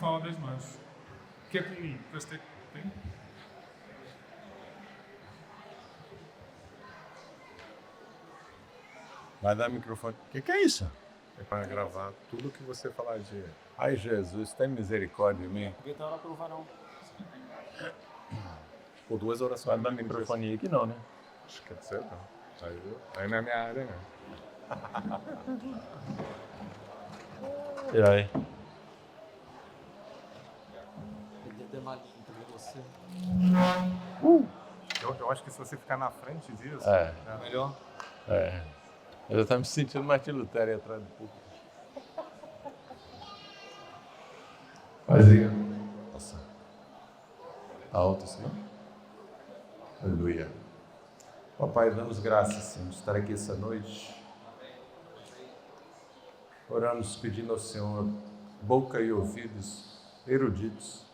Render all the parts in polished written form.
fala das mãos. Que é comum, este tem? Vai dar microfone. O que é isso? É para gravar tudo que você falar de... Ai, Jesus, tem misericórdia de mim. Podia estar lá pelo varão. Por 2 orações. Vai dar microfone aqui não, né? Acho que quer dizer, não. Aí não é minha área, né? E aí? Podia ter mais também você. Eu acho que se você ficar na frente disso... É. Melhor? É. Eu já estava me sentindo Martin Lutero aí atrás do público. Fazia. Nossa. Tá alto assim, não? Aleluia. Papai, damos graças, Senhor, de estar aqui essa noite. Oramos pedindo ao Senhor boca e ouvidos eruditos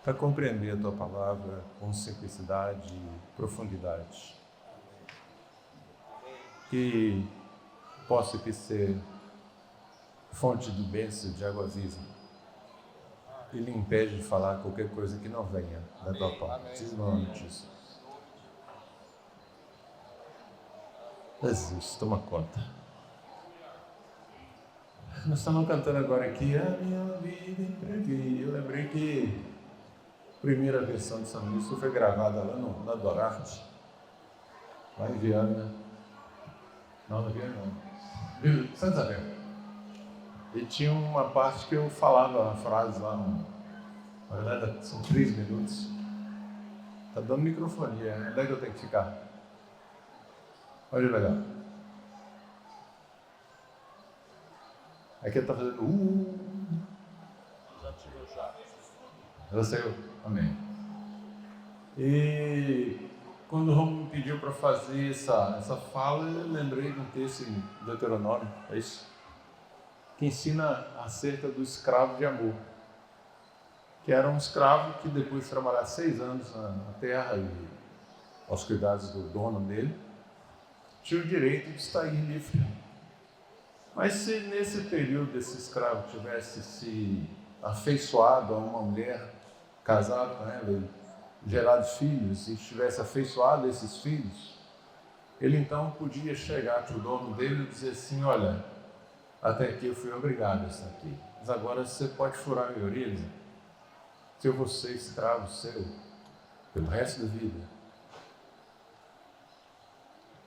para compreender a Tua palavra com simplicidade e profundidade. Que possa aqui ser fonte de bênção, de água viva. E lhe impede de falar qualquer coisa que não venha da Tua parte. Em nome de Jesus. Jesus, toma conta. Nós estamos cantando agora aqui, a minha vida entreguei. Eu lembrei que a primeira versão de São Luís foi gravada lá no Adorarte, lá em Viana. Não, Viana não. Santa Isabel. E tinha uma parte que eu falava a frase lá, na verdade são 3 minutos. Tá dando microfonia, onde é que eu tenho que ficar? Olha legal. Aqui ele está fazendo Já tirou já. Já saiu? Amém. E quando o Romulo me pediu para fazer essa fala, eu lembrei de um texto em Deuteronômio, é isso? Que ensina acerca do escravo de amor. Que era um escravo que depois de trabalhar 6 anos na terra e aos cuidados do dono dele, tinha o direito de sair livre. Mas se nesse período esse escravo tivesse se afeiçoado a uma mulher, casado com ela, gerado filhos, e tivesse afeiçoado a esses filhos, ele então podia chegar para o dono dele e dizer assim: olha, até aqui eu fui obrigado a estar aqui, mas agora você pode furar minha orelha, se eu vou ser escravo seu pelo resto da vida,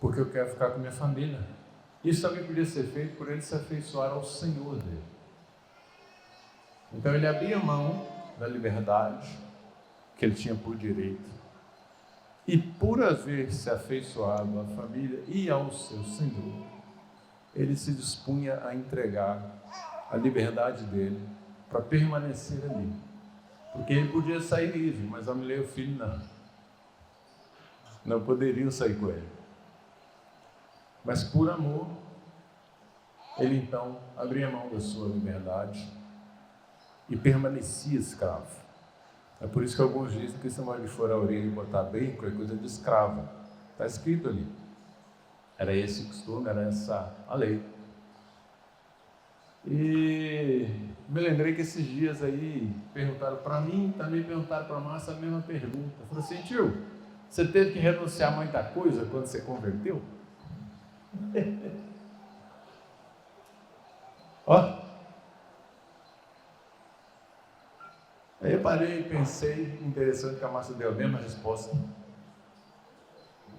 porque eu quero ficar com minha família. Isso também podia ser feito por ele se afeiçoar ao Senhor dele. Então ele abria mão da liberdade que ele tinha por direito, e por haver se afeiçoado à família e ao seu Senhor, ele se dispunha a entregar a liberdade dele para permanecer ali, porque ele podia sair livre, mas a mulher e o filho não poderiam sair com ele. Mas por amor, ele então abria mão da sua liberdade e permanecia escravo. É por isso que alguns dizem que se não lhe for a orelha e botar brinco é coisa de escrava. Está escrito ali. Era esse o costume, era essa a lei. E me lembrei que esses dias aí perguntaram para mim, também perguntaram para a Márcia a mesma pergunta. Eu falei assim: tio, você teve que renunciar a muita coisa quando você converteu? Ó. Aí eu parei e pensei, interessante que a Márcia deu a mesma resposta.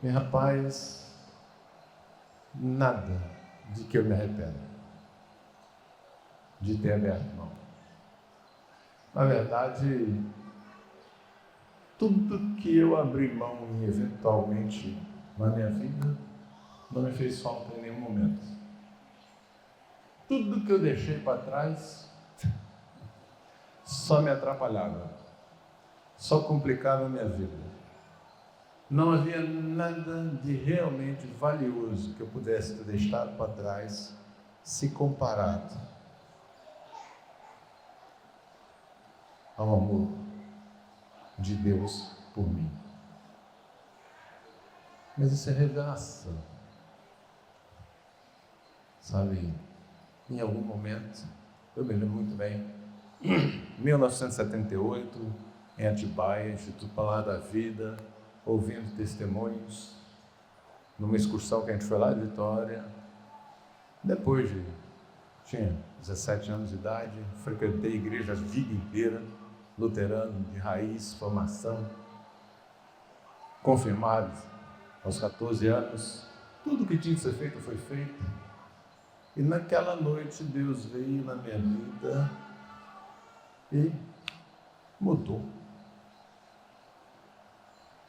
Meu rapaz, nada de que eu me arrependo de ter aberto mão. Na verdade, tudo que eu abri mão eventualmente na minha vida não me fez falta em nenhum momento. Tudo que eu deixei para trás só me atrapalhava, só complicava a minha vida. Não havia nada de realmente valioso que eu pudesse ter deixado para trás, se comparado ao amor de Deus por mim. Mas isso é revelação. Sabe, em algum momento, eu me lembro muito bem, 1978, em Atibaia, Instituto Palavra da Vida, ouvindo testemunhos, numa excursão que a gente foi lá de Vitória. Depois tinha 17 anos de idade, frequentei a igreja a vida inteira, luterano, de raiz, formação, confirmado aos 14 anos, tudo que tinha que ser feito foi feito. E naquela noite Deus veio na minha vida e mudou.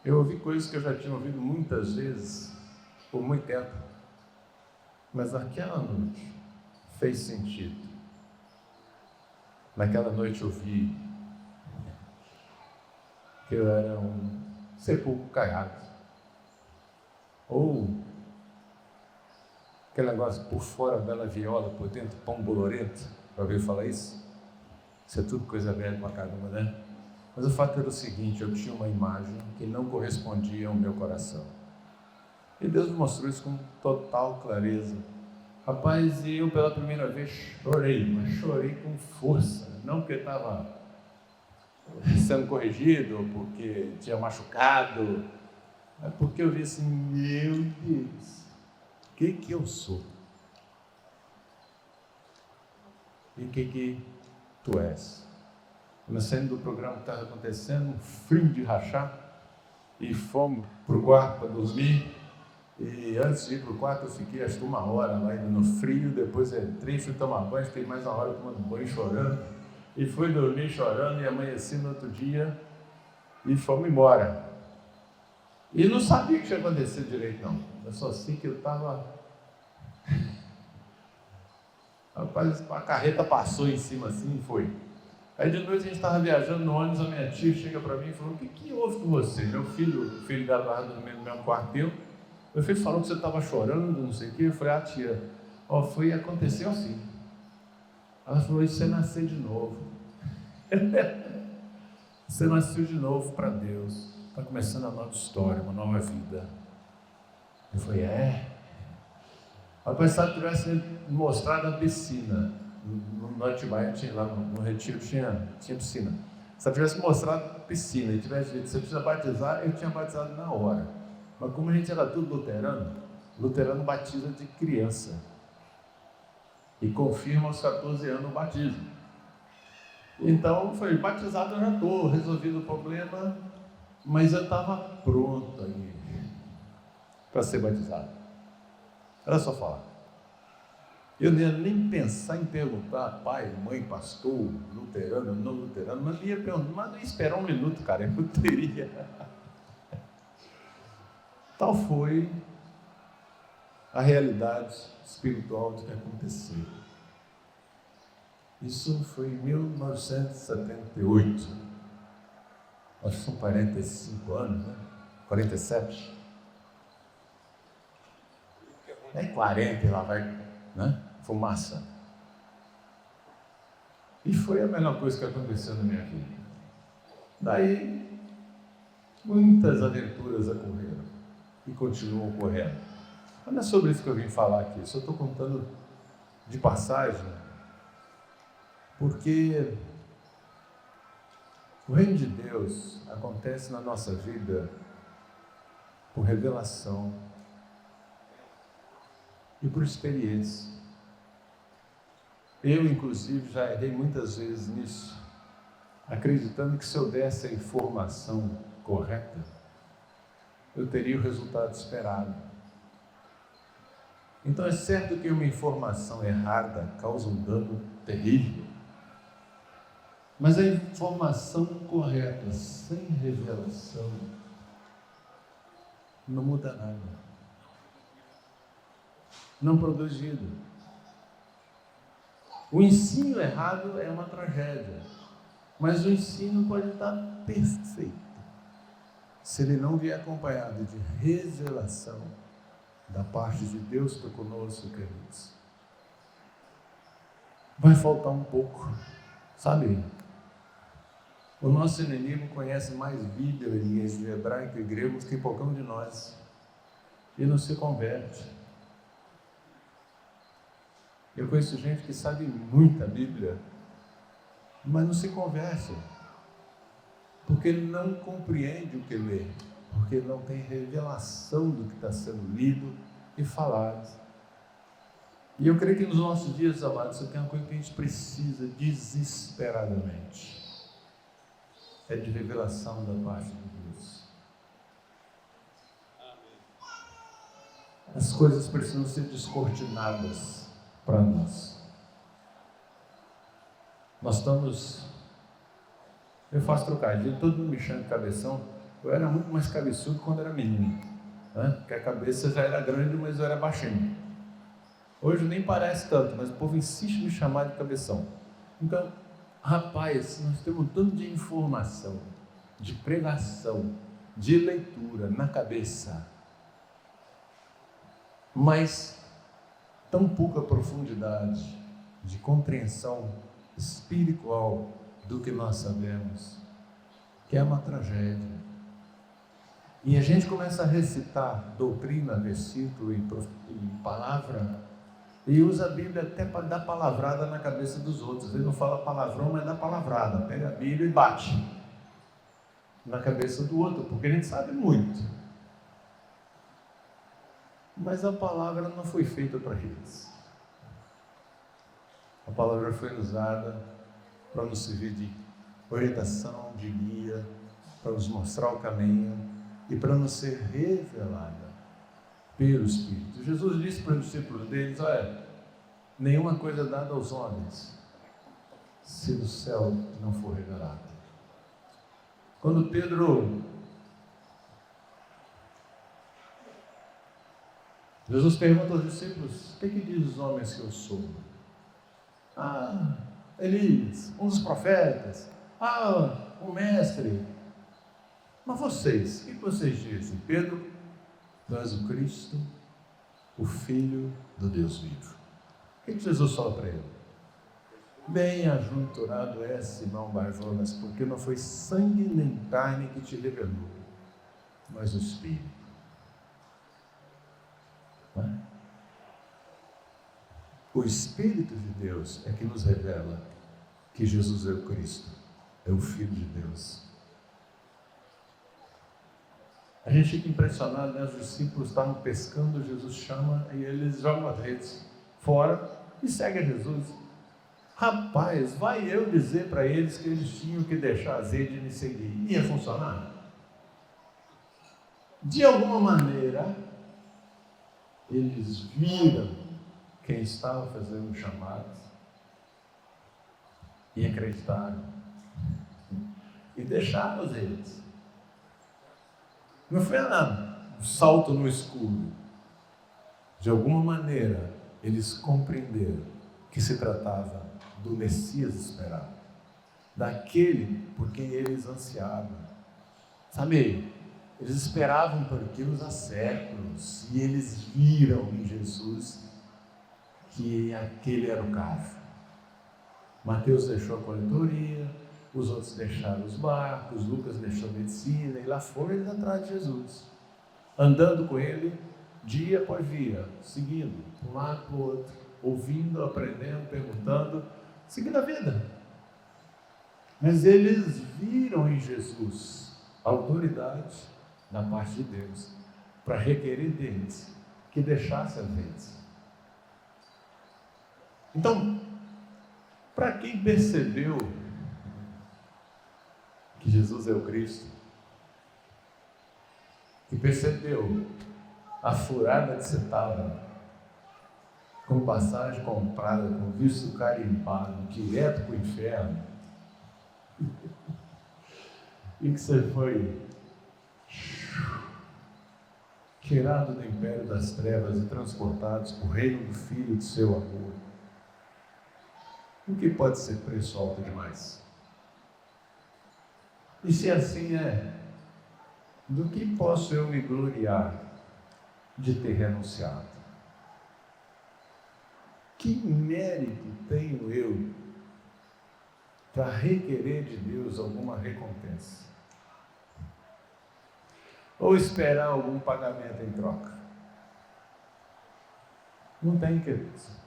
Eu ouvi coisas que eu já tinha ouvido muitas vezes, por muito tempo, mas naquela noite fez sentido. Naquela noite eu vi que eu era um sepulcro caiado, ou aquele negócio por fora bela viola, por dentro pão bolorento. Já ouviu falar isso? Isso é tudo coisa velha pra caramba, né? Mas o fato era o seguinte: eu tinha uma imagem que não correspondia ao meu coração. E Deus me mostrou isso com total clareza. Rapaz, e eu pela primeira vez chorei, mas chorei com força. Não porque estava sendo corrigido, ou porque tinha machucado, mas porque eu vi assim: meu Deus, o que eu sou? E o que tu és? Nós saindo do programa que estava acontecendo, um frio de rachar, e fomos para o quarto para dormir. E antes de ir para o quarto, eu fiquei acho que 1 hora lá ainda no frio. Depois entrei, fui tomar banho, fiquei mais 1 hora tomando banho, chorando. E fui dormir chorando e amanheci no outro dia e fomos embora. E não sabia o que tinha acontecido direito, não. Eu só sei que eu estava. Rapaz, a carreta passou em cima assim e foi. Aí de noite a gente estava viajando no ônibus, a minha tia chega para mim e falou: o que houve com você? Meu filho, o filho dela estava dormindo no mesmo quarto que eu. Meu filho falou que você estava chorando, não sei o quê. Eu falei: tia, foi acontecer assim. Ela falou: isso é nascer de novo. Você nasceu de novo para Deus. Está começando uma nova história, uma nova vida. Eu falei: Rapaz, sabe, tivesse me mostrado a piscina. No Atibaia, lá no Retiro, tinha piscina. Se eu tivesse mostrado a piscina e tivesse dito: você precisa batizar, eu tinha batizado na hora. Mas como a gente era tudo luterano batiza de criança. E confirma aos 14 anos o batismo. Então, foi batizado, eu já estou, resolvido o problema, mas eu estava pronto aí para ser batizado. Era só falar. Eu não ia nem pensar em perguntar: pai, mãe, pastor, luterano, não luterano, mas ia perguntar, mas não ia esperar 1 minuto, cara, eu teria. Tal foi a realidade espiritual do que aconteceu. Isso foi em 1978. Acho que são 45 anos, né? 47. É 40 e lá vai, né? Fumaça. E foi a melhor coisa que aconteceu na minha vida. Daí, muitas aventuras ocorreram e continuam ocorrendo. Mas não é sobre isso que eu vim falar aqui. Só estou contando de passagem, porque o reino de Deus acontece na nossa vida por revelação e por experiência. Eu, inclusive, já errei muitas vezes nisso, acreditando que se eu desse a informação correta, eu teria o resultado esperado. Então é certo que uma informação errada causa um dano terrível, mas a informação correta, sem revelação, não muda nada. Não produz vida. O ensino errado é uma tragédia, mas o ensino pode estar perfeito se ele não vier acompanhado de revelação da parte de Deus para conosco, queridos. Vai faltar um pouco, sabe? O nosso inimigo conhece mais Bíblia em hebraico e grego do que qualquer um de nós, e não se converte. Eu conheço gente que sabe muita Bíblia, mas não se converte, porque não compreende o que lê, porque não tem revelação do que está sendo lido e falado. E eu creio que nos nossos dias, amados, isso aqui é uma coisa que a gente precisa desesperadamente. É de revelação da parte de Deus. As coisas precisam ser descortinadas para nós. Nós estamos... Eu faço trocadilho, todo mundo me chama de cabeção. Eu era muito mais cabeçudo quando era menino, né? Porque a cabeça já era grande, mas eu era baixinho. Hoje nem parece tanto, mas o povo insiste em me chamar de cabeção. Então, rapaz, nós temos tanto de informação, de pregação, de leitura na cabeça, mas tão pouca profundidade de compreensão espiritual do que nós sabemos, que é uma tragédia. E a gente começa a recitar doutrina, versículo e palavra, e usa a Bíblia até para dar palavrada na cabeça dos outros. Ele não fala palavrão, mas dá palavrada. Pega a Bíblia e bate na cabeça do outro, porque a gente sabe muito. Mas a palavra não foi feita para eles. A palavra foi usada para nos servir de orientação, de guia, para nos mostrar o caminho e para nos ser revelada pelo Espírito. Jesus disse para os discípulos deles: olha, nenhuma coisa é dada aos homens se do céu não for revelada. Quando Jesus pergunta aos discípulos: o que diz os homens que eu sou? Elias, um dos profetas, o mestre. Mas vocês, o que vocês dizem? Pedro: tu és o Cristo, o Filho do Deus vivo. O que Jesus fala para ele? Bem-aventurado és, Simão Bar-Jonas, porque não foi sangue nem carne que te revelou, mas o Espírito. O Espírito de Deus é que nos revela que Jesus é o Cristo, é o Filho de Deus. A gente fica impressionado, né? Os discípulos estavam pescando, Jesus chama e eles jogam as redes fora e seguem a Jesus. Rapaz, vai eu dizer para eles que eles tinham que deixar as redes e me seguir. Ia funcionar? De alguma maneira, eles viram quem estava fazendo o chamado e acreditaram e deixaram as redes. Não foi um salto no escuro. De alguma maneira, eles compreenderam que se tratava do Messias esperado, daquele por quem eles ansiavam. Sabe, eles esperavam por aquilo há séculos e eles viram em Jesus que aquele era o caso. Mateus deixou a coletoria, os outros deixaram os barcos, Lucas deixou a medicina, e lá foram eles atrás de Jesus, andando com ele dia após dia, seguindo de um lado para o outro, ouvindo, aprendendo, perguntando, seguindo a vida. Mas eles viram em Jesus a autoridade da parte de Deus para requerer deles que deixassem as redes. Então, para quem percebeu que Jesus é o Cristo, que percebeu a furada que você estava, com passagem comprada, com visto carimbado, direto para o inferno, e que você foi tirado do império das trevas e transportados para o reino do Filho de seu amor, o que pode ser preço alto demais? E se assim é, do que posso eu me gloriar de ter renunciado? Que mérito tenho eu para requerer de Deus alguma recompensa? Ou esperar algum pagamento em troca? Não tem, queridos.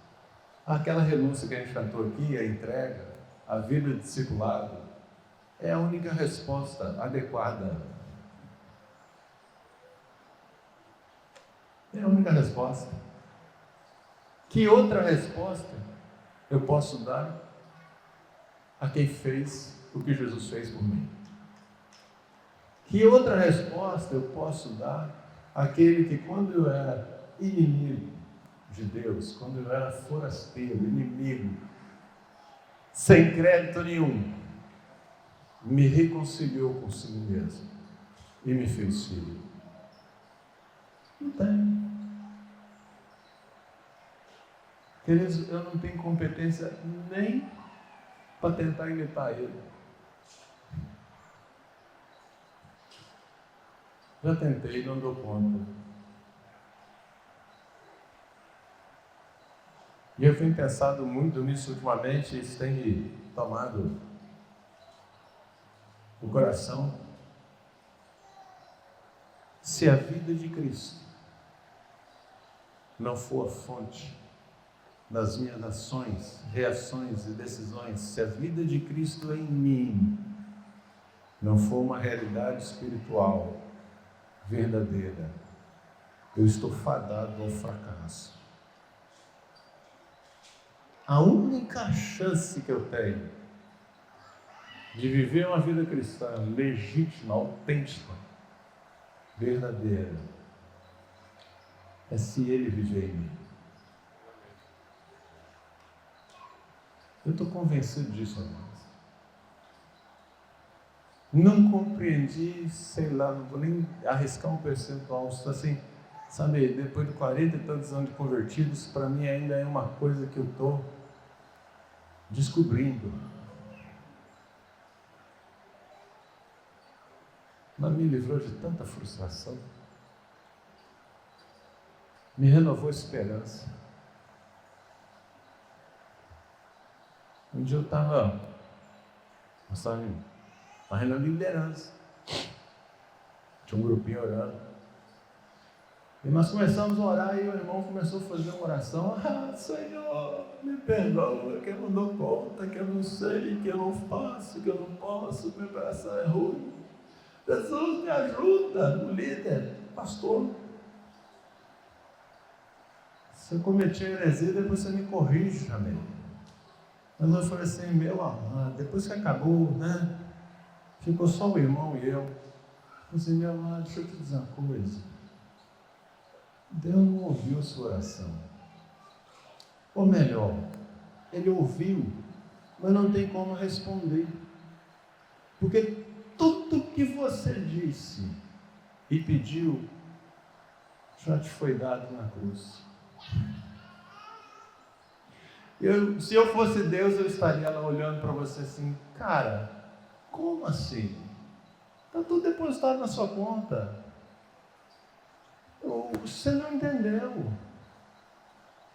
Aquela renúncia que a gente cantou aqui, a entrega, a vida de discipulado é a única resposta adequada. É a única resposta. Que outra resposta eu posso dar a quem fez o que Jesus fez por mim? Que outra resposta eu posso dar àquele que, quando eu era inimigo de Deus, quando eu era forasteiro, inimigo, sem crédito nenhum, me reconciliou consigo mesmo e me fez filho? Não tem. Queridos, eu não tenho competência nem para tentar imitar ele. Já tentei, não dou conta. E eu tenho pensado muito nisso ultimamente, isso tem me tomado o coração. Se a vida de Cristo não for a fonte das minhas ações, reações e decisões, se a vida de Cristo em mim não for uma realidade espiritual verdadeira, eu estou fadado ao fracasso. A única chance que eu tenho de viver uma vida cristã legítima, autêntica, verdadeira, é se Ele viver em mim. Eu estou convencido disso, irmãos. Não compreendi, sei lá, não vou nem arriscar um percentual, assim, sabe, depois de 40 e tantos anos de convertidos, para mim ainda é uma coisa que eu estou descobrindo. Mas me livrou de tanta frustração, me renovou a esperança. Um dia eu estava uma reunião de liderança, tinha um grupinho orando, e nós começamos a orar, e o irmão começou a fazer uma oração: Senhor, me perdoa, que eu não dou conta, que eu não sei, que eu não faço, que eu não posso, meu coração é ruim. Jesus, me ajuda, o líder, pastor. Se eu cometi heresia, depois você me corrige, amém. Mas eu falei assim: meu amado, depois que acabou, né? Ficou só o irmão e eu. Eu falei assim: meu amado, deixa eu te dizer uma coisa. Deus não ouviu a sua oração. Ou melhor, Ele ouviu, mas não tem como responder. Porque tudo que você disse e pediu já te foi dado na cruz. Se eu fosse Deus, eu estaria lá olhando para você assim: cara, como assim? Está tudo depositado na sua conta. Você não entendeu.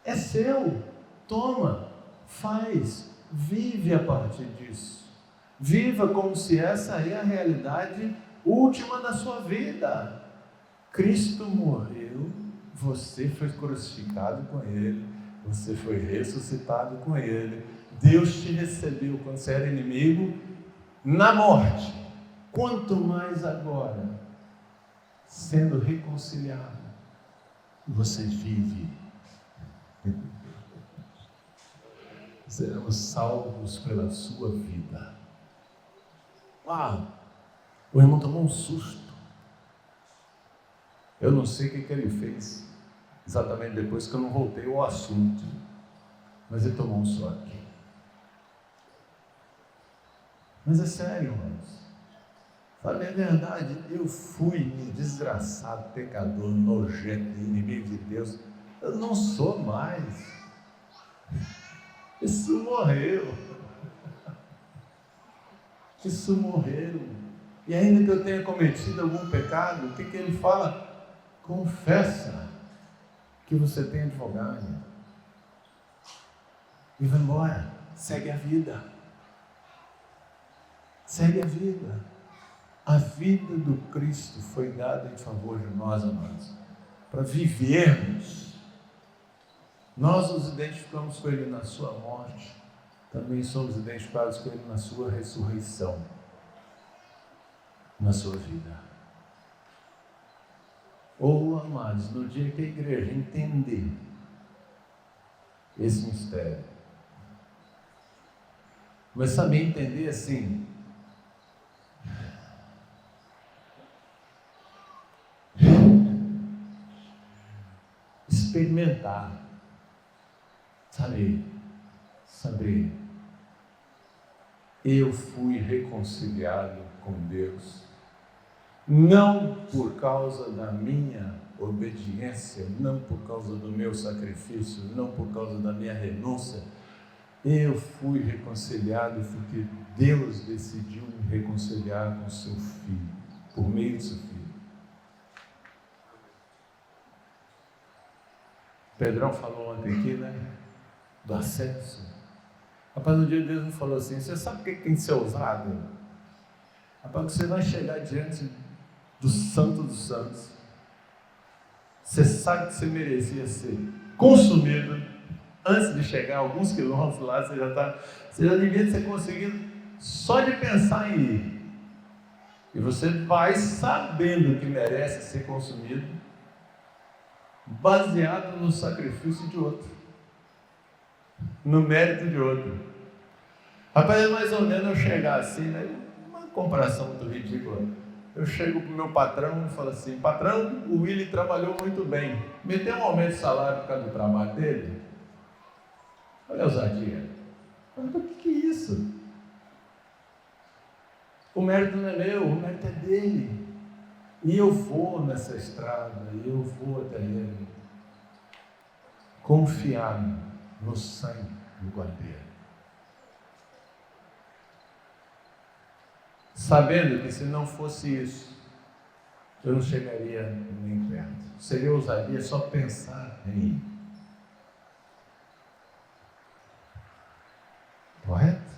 É seu. Toma, faz, vive a partir disso. Viva como se essa é a realidade última da sua vida. Cristo morreu, você foi crucificado com Ele, você foi ressuscitado com Ele. Deus te recebeu quando você era inimigo na morte. Quanto mais agora, sendo reconciliado, você vive. Seremos salvos pela sua vida. Uau! O irmão tomou um susto. Eu não sei o que ele fez exatamente depois, que eu não voltei ao assunto, mas ele tomou um choque. Mas é sério, irmãos. Falei a verdade, eu fui um desgraçado, pecador, nojento, inimigo de Deus. Eu não sou mais. Isso morreu. Isso morreu. E ainda que eu tenha cometido algum pecado, o que ele fala? Confessa que você tem advogado. E vai embora. Segue a vida. Segue a vida. A vida do Cristo foi dada em favor de nós, amados, para vivermos. Nós nos identificamos com Ele na sua morte, também somos identificados com Ele na sua ressurreição, na sua vida. Ou, amados, no dia que a igreja entender esse mistério, mas também entender assim, experimentar, saber, eu fui reconciliado com Deus, não por causa da minha obediência, não por causa do meu sacrifício, não por causa da minha renúncia, eu fui reconciliado porque Deus decidiu me reconciliar com seu Filho, por meio do seu Filho. Pedrão falou ontem aqui, né? Do acesso. Rapaz, no dia de Deus me falou assim, você sabe o que tem que ser ousado? Rapaz, você vai chegar diante do Santo dos Santos. Você sabe que você merecia ser consumido. Antes de chegar alguns quilômetros lá, você já devia ter conseguido só de pensar em ir. E você vai sabendo que merece ser consumido, baseado no sacrifício de outro, no mérito de outro. Rapaz, é mais ou menos eu chegar assim, né? Uma comparação muito ridícula. Eu chego para o meu patrão e falo assim, patrão, o Willy trabalhou muito bem, me dê um aumento de salário por causa do trabalho dele? Olha a ousadia. Mas o que é isso? O mérito não é meu, o mérito é dele. E eu vou nessa estrada, eu vou até ele, confiado no sangue do Cordeiro. Sabendo que se não fosse isso, eu não chegaria nem perto. Seria ousadia só pensar em ir. Correto?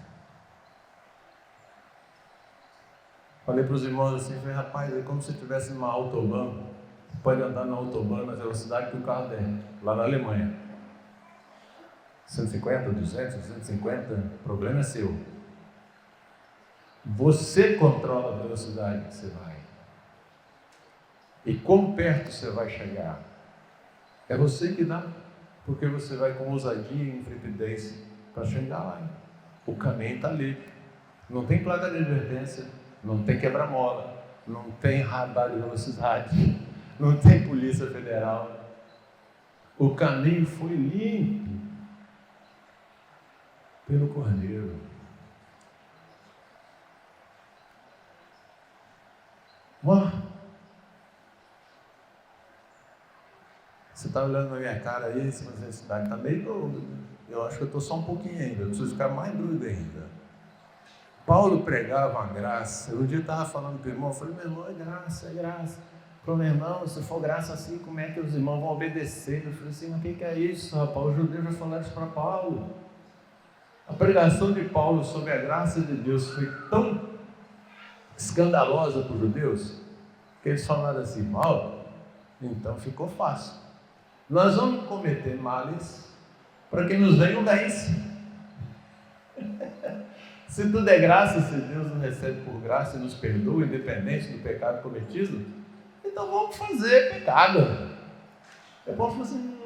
Falei para os irmãos assim, falei, rapaz, é como se estivesse numa autobahn. Você pode andar na autobahn na velocidade que o carro der, lá na Alemanha. 150, 200, 150, o problema é seu. Você controla a velocidade que você vai. E quão perto você vai chegar. É você que dá, porque você vai com ousadia e intrepidência para chegar lá. O caminho está ali. Não tem placa de advertência, não tem quebra-mola, não tem radar de velocidade, não tem polícia federal. O caminho foi limpo pelo Cordeiro. Você está olhando na minha cara aí, essa necessidade está meio doido. Eu acho que eu estou só um pouquinho ainda, eu preciso ficar mais doido ainda. Paulo pregava a graça. Eu um dia estava falando para o irmão, eu falei, meu irmão, é graça, é graça. Falei, meu irmão, se for graça assim, como é que os irmãos vão obedecer? Eu falei assim, mas o que é isso, rapaz? Os judeus já falaram isso para Paulo. A pregação de Paulo sobre a graça de Deus foi tão escandalosa para os judeus, que eles falaram assim, Paulo, então ficou fácil. Nós vamos cometer males para que nos venham bens. Se tudo é graça, se Deus nos recebe por graça e nos perdoa, independente do pecado cometido, então vamos fazer pecado. Eu posso falar assim,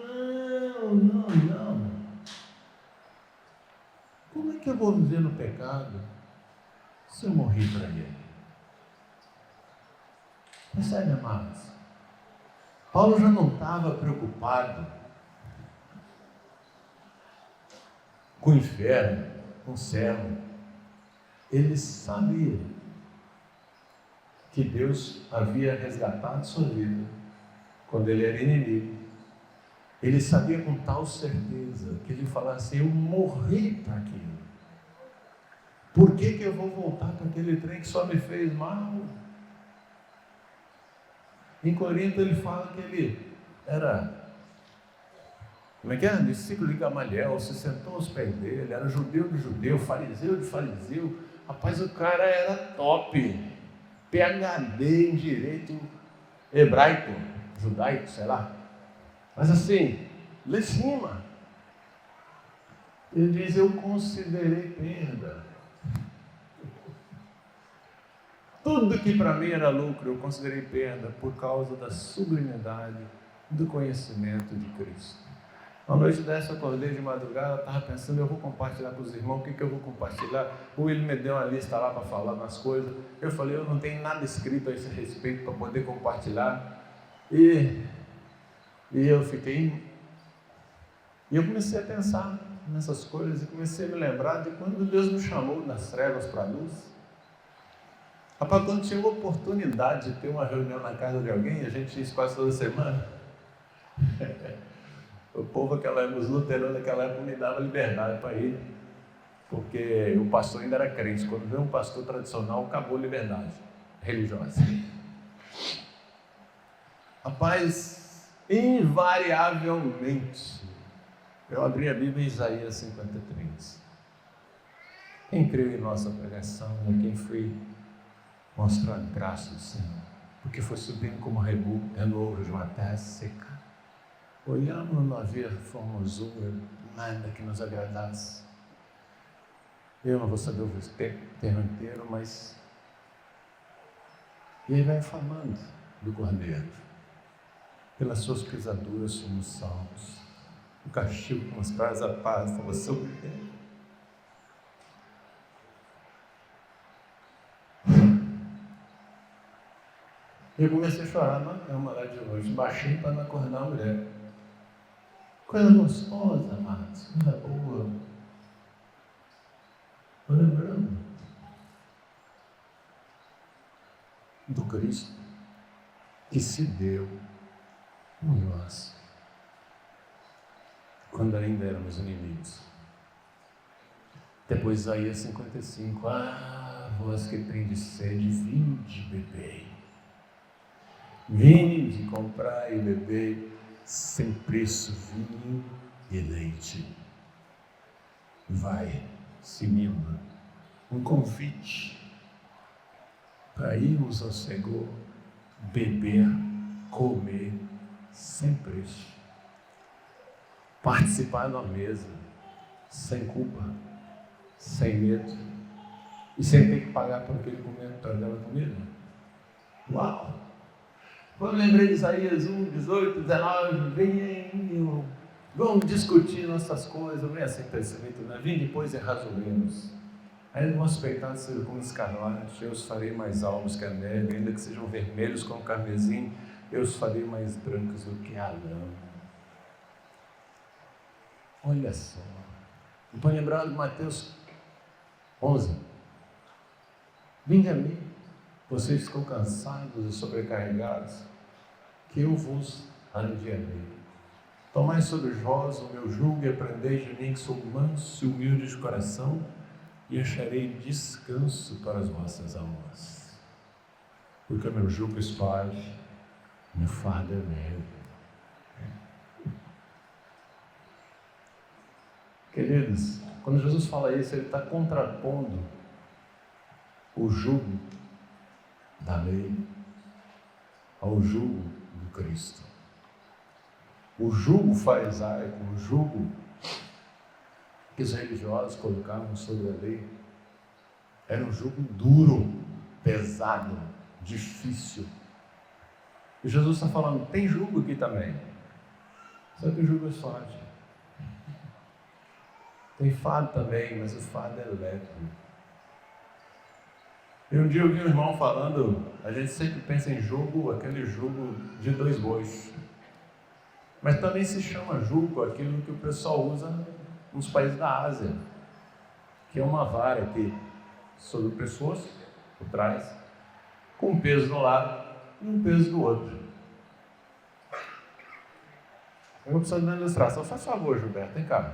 não. Como é que eu vou viver no pecado se eu morrer para ele? Percebe, amados? Paulo já não estava preocupado com o inferno, com o céu. Ele sabia que Deus havia resgatado sua vida quando ele era inimigo. Ele sabia com tal certeza que ele falava assim, eu morri para aquilo. Por que eu vou voltar para aquele trem que só me fez mal? Em Corinto ele fala que ele era, discípulo de Gamaliel, se sentou aos pés dele, era judeu de judeu, fariseu de fariseu. Rapaz, o cara era top, PhD em direito hebraico, judaico, sei lá. Mas assim, lá em cima. Ele diz, eu considerei perda. Tudo que para mim era lucro, eu considerei perda por causa da sublimidade do conhecimento de Cristo. Uma noite dessa eu acordei de madrugada, estava pensando, eu vou compartilhar com os irmãos, o que eu vou compartilhar? O Will me deu uma lista lá para falar umas coisas. Eu falei, eu não tenho nada escrito a esse respeito para poder compartilhar. E eu fiquei... E eu comecei a pensar nessas coisas e comecei a me lembrar de quando Deus me chamou das trevas para a luz. Rapaz, quando tinha uma oportunidade de ter uma reunião na casa de alguém, a gente ia isso quase toda semana. O povo daquela época, os luteranos daquela época me davam liberdade para ir, porque o pastor ainda era crente. Quando veio um pastor tradicional, acabou a liberdade religiosa. Rapaz, invariavelmente, eu abri a Bíblia em Isaías 53. Quem creu em nossa pregação, quem foi mostrar a graça do Senhor, porque foi subindo como renovo de uma terra seca. Olhamos, não havia formosura, nada que nos agradasse. Eu não vou saber o termo inteiro, mas... E aí vai falando do Cordeiro. Pelas suas pisaduras somos salvos. O castigo que nos traz a paz estava sobre ele. Eu comecei a chorar na cama lá de noite, baixinho para não acordar a mulher. Coisa gostosa, amados, coisa boa. Estou lembrando do Cristo que se deu por nós, quando ainda éramos inimigos. Depois Isaías 55, vós que tendes sede, vinde bebei. Vinde comprar e beber sem preço vinho e leite. Vai seguindo um convite para irmos ao Senhor, beber, comer sem preço, participar da mesa sem culpa, sem medo e sem ter que pagar por aquele momento para aquela comida. Uau! Quando eu lembrei de Isaías 1, 18, 19, venham, vamos discutir nossas coisas, não é assim pensamento, né? Vim depois e razoemos. Aí os vossos pecados sejam como escarlate, eu os farei mais alvos que a neve, ainda que sejam vermelhos como o carmesim, eu os farei mais brancos do que a lã. Olha só. Estou lembrado de Mateus 11. Vinde a mim, vocês estão cansados e sobrecarregados, que eu vos aliviarei. Tomai sobre vós o meu jugo e aprendei de mim, que sou manso e humilde de coração, e acharei descanso para as vossas almas. Porque o meu jugo é suave, meu fardo é leve. Queridos, quando Jesus fala isso, ele está contrapondo o jugo da lei ao jugo do Cristo. O jugo farisaico, o jugo que os religiosos colocavam sobre a lei, era um jugo duro, pesado, difícil. E Jesus está falando, tem jugo aqui também, só que o jugo é suave. Tem fardo também, mas o fardo é leve. E um dia eu vi um irmão falando, a gente sempre pensa em jugo, aquele jugo de 2 bois. Mas também se chama jugo aquilo que o pessoal usa nos países da Ásia, que é uma vara aqui sobre o pescoço, por trás, com um peso do lado e um peso do outro. Eu vou precisar de uma ilustração. Faz favor, Gilberto, vem cá.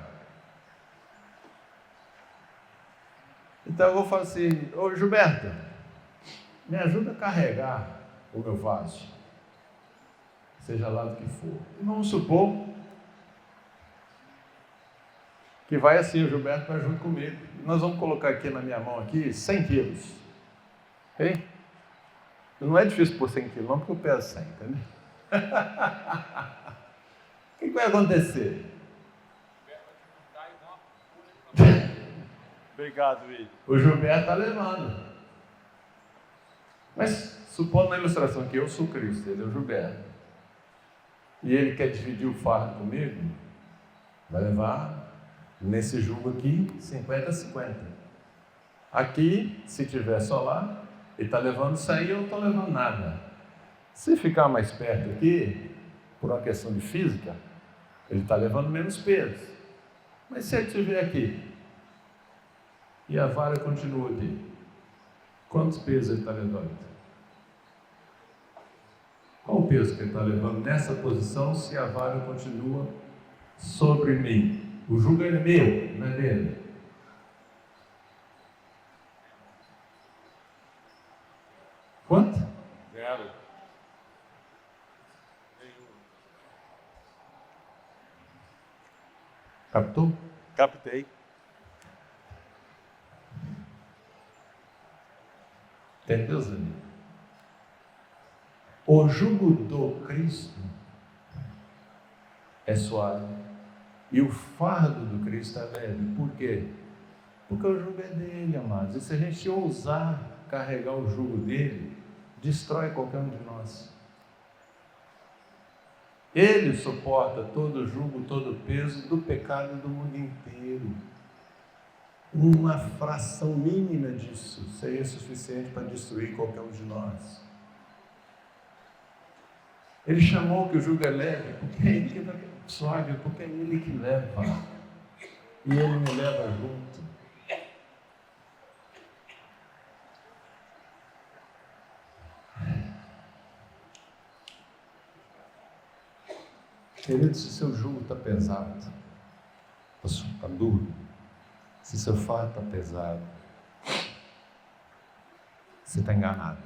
Então eu vou falar assim, ô Gilberto, me ajuda a carregar o meu vaso, seja lá do que for. E vamos supor que vai assim, o Gilberto vai junto comigo. Nós vamos colocar aqui na minha mão aqui 100 quilos. Ok? Não é difícil pôr 100 quilos, não, porque eu peso 100, entendeu? O que vai acontecer? Obrigado, Will. O Gilberto está levando. Mas supondo na ilustração que eu sou Cristo, ele é o Gilberto, e ele quer dividir o fardo comigo, vai levar nesse jugo aqui 50-50. Aqui, se tiver só lá, ele está levando isso aí, eu não estou levando nada. Se ficar mais perto aqui, por uma questão de física, ele está levando menos peso. Mas se ele estiver aqui e a vara continua aqui, quantos pesos ele está levando? Qual o peso que ele está levando nessa posição se a vara continua sobre mim? O jugo é meu, não é dele. Quanto? 0. Captou? Captei. Entendeu, Zé? O jugo do Cristo é suave e o fardo do Cristo é leve. Por quê? Porque o jugo é dele, amados. E se a gente ousar carregar o jugo dele, destrói qualquer um de nós. Ele suporta todo o jugo, todo o peso do pecado do mundo inteiro. Uma fração mínima disso seria suficiente para destruir qualquer um de nós. Ele chamou que o jugo é leve, porque é ele que dá suave, porque é ele que leva. E ele me leva junto. Querido, se seu jugo está pesado, está duro, se seu fardo está pesado, você está enganado.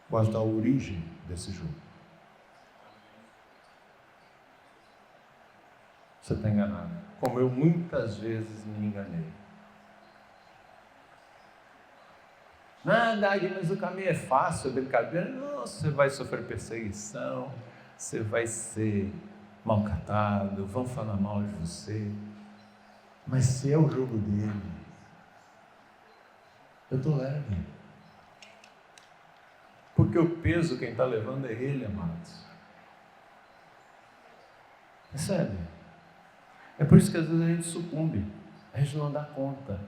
Qual a origem desse jugo? Você está enganado. Como eu muitas vezes me enganei. Nada, mas o caminho é fácil, é brincadeira. Não, você vai sofrer perseguição, você vai ser maltratado, vão falar mal de você. Mas se é o jogo dele, eu estou leve. Porque o peso quem está levando é ele, amados. É sério. É por isso que às vezes a gente sucumbe, a gente não dá conta.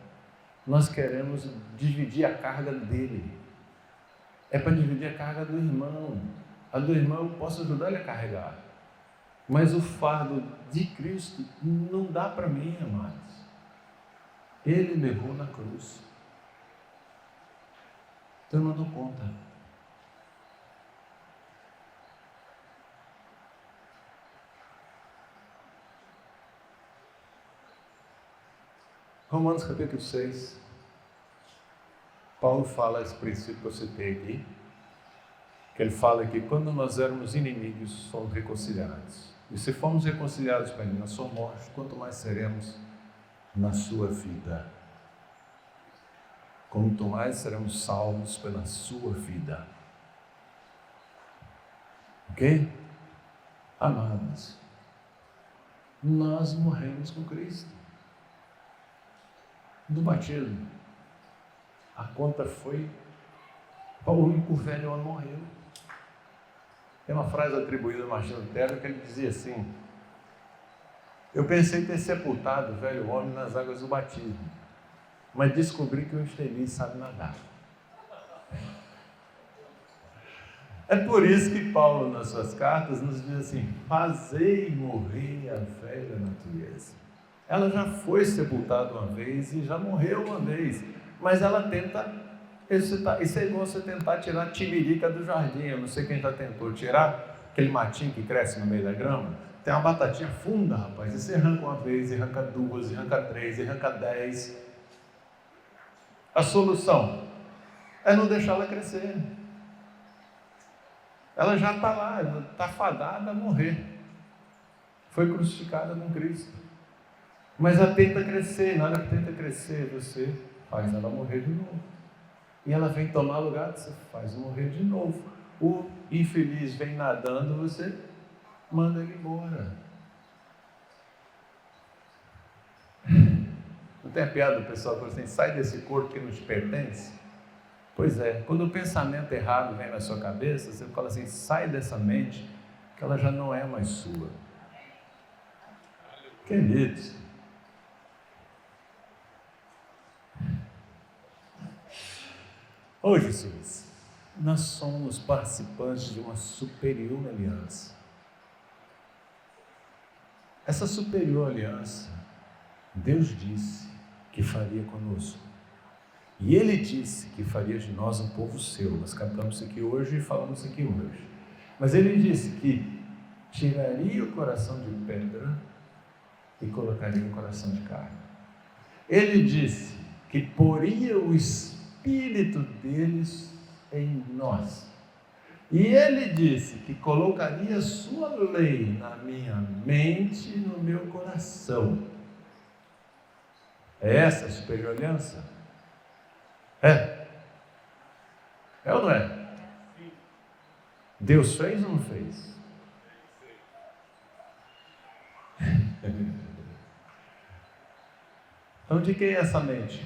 Nós queremos dividir a carga dele. É para dividir a carga do irmão. A do irmão eu posso ajudar ele a carregar. Mas o fardo de Cristo não dá para mim, amados. Ele levou na cruz. Então eu não dou conta. Romanos capítulo 6. Paulo fala esse princípio que eu citei aqui. Que ele fala que quando nós éramos inimigos, somos reconciliados. E se formos reconciliados com ele na sua morte, quanto mais seremos na sua vida. Quanto mais seremos salvos pela sua vida. Ok? Amados, nós morremos com Cristo. Do batismo, a conta foi, Paulo, o velho homem morreu. Tem uma frase atribuída a Martinho Lutero que ele dizia assim: eu pensei ter sepultado o velho homem nas águas do batismo, mas descobri que o infeliz sabe nadar. É por isso que Paulo, nas suas cartas, nos diz assim: fazei morrer a velha natureza. Ela já foi sepultada uma vez e já morreu uma vez, mas ela tenta ressuscitar. Isso é igual você tentar tirar a tiririca do jardim. Eu não sei quem já tentou tirar aquele matinho que cresce no meio da grama. Tem uma batatinha funda, rapaz, e você arranca uma vez, e arranca duas, e arranca três, e arranca 10. A solução é não deixar ela crescer. Ela já está lá, está fadada a morrer. Foi crucificada com Cristo. Mas ela tenta crescer, na hora que tenta crescer, você faz ela morrer de novo. E ela vem tomar lugar, você faz morrer de novo. O infeliz vem nadando, você manda ele embora. Não tem a piada do pessoal que fala assim, sai desse corpo que não te pertence? Pois é, quando o pensamento errado vem na sua cabeça, você fala assim, sai dessa mente, que ela já não é mais sua. Queridos, ô Jesus, nós somos participantes de uma superior aliança. Essa superior aliança, Deus disse que faria conosco. E Ele disse que faria de nós um povo seu. Nós cantamos isso aqui hoje e falamos isso aqui hoje. Mas Ele disse que tiraria o coração de pedra e colocaria um coração de carne. Ele disse que poria o Espírito deles em nós. E Ele disse que colocaria a sua lei na minha mente e no meu coração. É essa a superior aliança? É? É ou não é? Deus fez ou não fez? Então de quem é essa mente?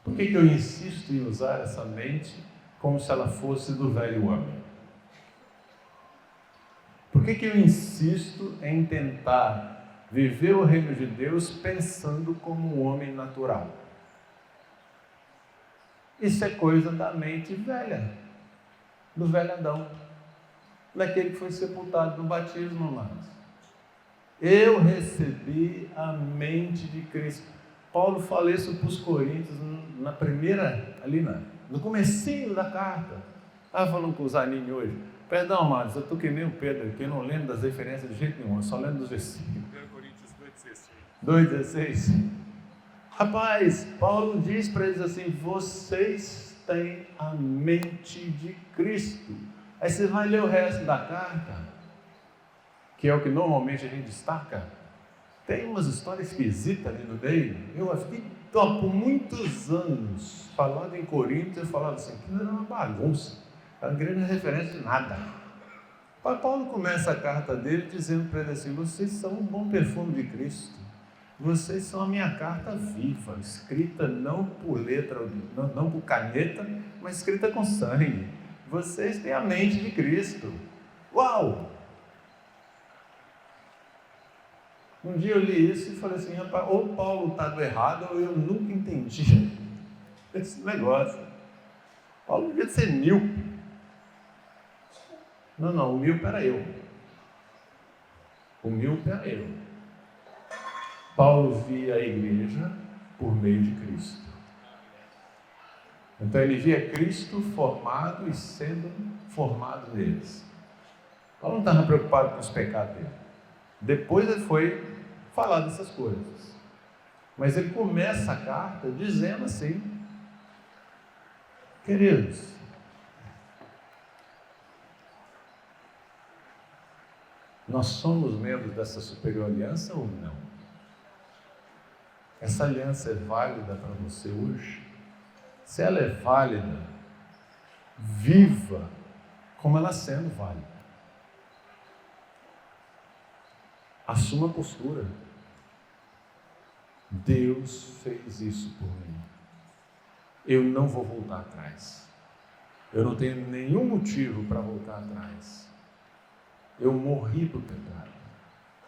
Por que eu insisto em usar essa mente como se ela fosse do velho homem? Por que eu insisto em tentar viver o reino de Deus pensando como um homem natural? Isso é coisa da mente velha, do velho Adão, daquele que foi sepultado no batismo, amados. Eu recebi a mente de Cristo. Paulo fala isso para os coríntios na primeira, no comecinho da carta. Estava falando com o Zanini hoje. Perdão, amados, eu estou que nem o Pedro aqui, eu não lembro das referências de jeito nenhum, eu só lembro dos versículos. 1 Coríntios 2,16. 2,16. Rapaz, Paulo diz para eles assim, vocês têm a mente de Cristo. Aí você vai ler o resto da carta, que é o que normalmente a gente destaca. Tem umas histórias esquisitas ali no meio. Eu fiquei por muitos anos falando em Coríntios, eu falava assim, aquilo era uma bagunça, não queria referência de nada. Paulo começa a carta dele dizendo para ele assim, vocês são um bom perfume de Cristo. Vocês são a minha carta viva, escrita não por letra, não por caneta, mas escrita com sangue. Vocês têm a mente de Cristo. Uau! Um dia eu li isso e falei assim, rapaz, ou Paulo está do errado ou eu nunca entendi esse negócio. Paulo devia ser míope. Não, o míope era eu. O míope era eu. Paulo via a igreja por meio de Cristo. Então ele via Cristo formado e sendo formado neles. Paulo não estava preocupado com os pecados dele. Depois ele foi falar dessas coisas. Mas ele começa a carta dizendo assim, queridos, nós somos membros dessa superior aliança ou não? Essa aliança é válida para você hoje? Se ela é válida, viva como ela sendo válida. Assuma a postura. Deus fez isso por mim. Eu não vou voltar atrás. Eu não tenho nenhum motivo para voltar atrás. Eu morri para o pecado.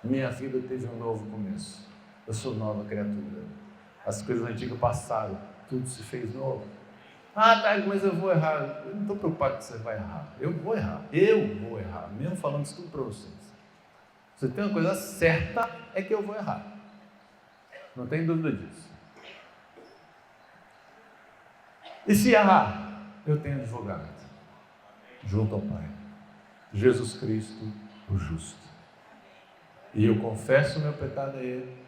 Minha vida teve um novo começo. Eu sou nova criatura. As coisas antigas passaram. Tudo se fez novo. Ah, tá, mas eu vou errar. Eu não estou preocupado que você vai errar. Eu vou errar. Mesmo falando isso tudo para vocês. Se tem uma coisa certa, é que eu vou errar. Não tem dúvida disso. E se errar, eu tenho advogado junto ao Pai, Jesus Cristo, o justo. E eu confesso o meu pecado a Ele,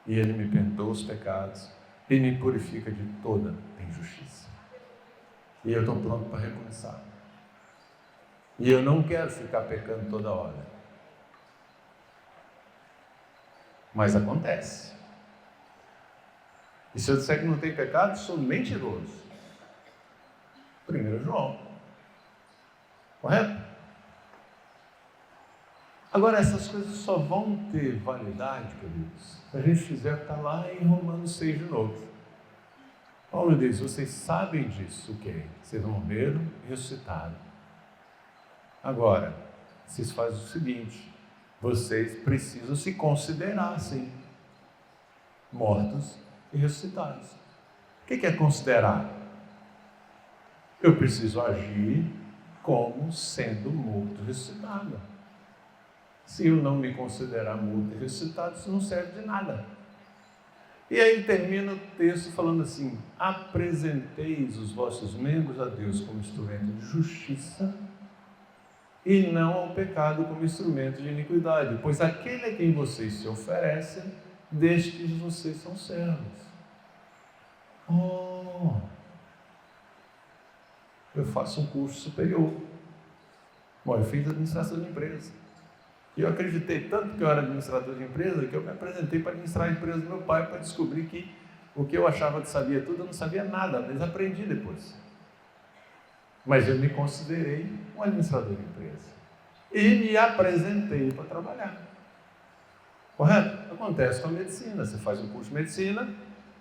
e Ele me perdoa os pecados e me purifica de toda injustiça. E eu estou pronto para recomeçar. E eu não quero ficar pecando toda hora. Mas acontece. E se eu disser que não tem pecado, sou mentiroso. 1 João. Correto? Agora, essas coisas só vão ter validade, queridos, se a gente fizer o que está lá em Romanos 6 de novo. Paulo diz, vocês sabem disso, o quê? Vocês morreram e ressuscitaram. Agora, vocês fazem o seguinte, vocês precisam se considerar assim, mortos e ressuscitados. O que é considerar? Eu preciso agir como sendo morto e ressuscitado. Se eu não me considerar morto e ressuscitado, isso não serve de nada. E aí termina o texto falando assim, apresenteis os vossos membros a Deus como instrumento de justiça e não ao pecado como instrumento de iniquidade, pois aquele a quem vocês se oferecem, destes vocês são servos. Oh, eu faço um curso superior. Bom, eu fiz administração de empresa. E eu acreditei tanto que eu era administrador de empresa, que eu me apresentei para administrar a empresa do meu pai, para descobrir que o que eu achava que sabia tudo, eu não sabia nada, mas aprendi depois. Mas eu me considerei um administrador de empresa. E me apresentei para trabalhar. Correto? Acontece com a medicina. Você faz um curso de medicina,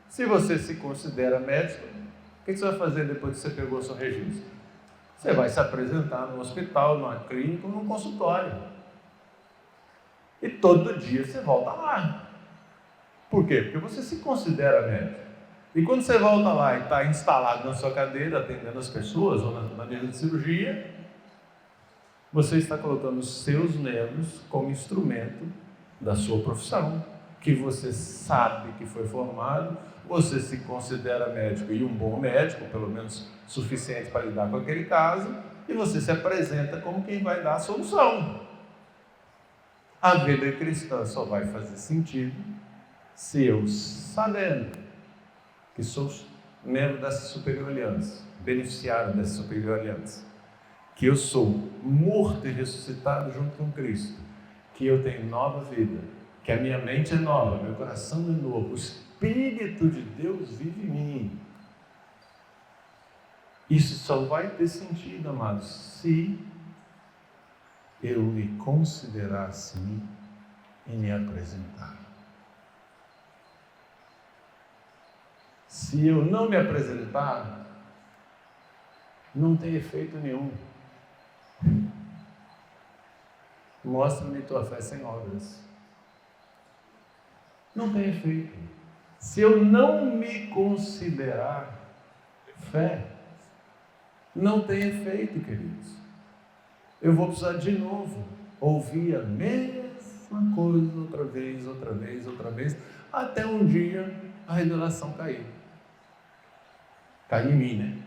se você se considera médico, o que você vai fazer depois que você pegou o seu registro? Você vai se apresentar no hospital, numa clínica, num consultório. E todo dia você volta lá. Por quê? Porque você se considera médico. E quando você volta lá e está instalado na sua cadeira, atendendo as pessoas, ou na mesa de cirurgia, você está colocando os seus membros como instrumento da sua profissão, que você sabe que foi formado, você se considera médico e um bom médico, pelo menos suficiente para lidar com aquele caso, e você se apresenta como quem vai dar a solução. A vida cristã só vai fazer sentido se eu, sabendo que sou membro dessa superior aliança, beneficiário dessa superior aliança, que eu sou morto e ressuscitado junto com Cristo, que eu tenho nova vida, que a minha mente é nova, meu coração é novo, o Espírito de Deus vive em mim. Isso só vai ter sentido, amados, se eu me considerar assim e me apresentar. Se eu não me apresentar, não tem efeito nenhum. Mostra-me tua fé sem obras. Não tem efeito. Se eu não me considerar fé, não tem efeito, queridos. Eu vou precisar de novo ouvir a mesma coisa outra vez, até um dia a revelação cair. Cai em mim, né?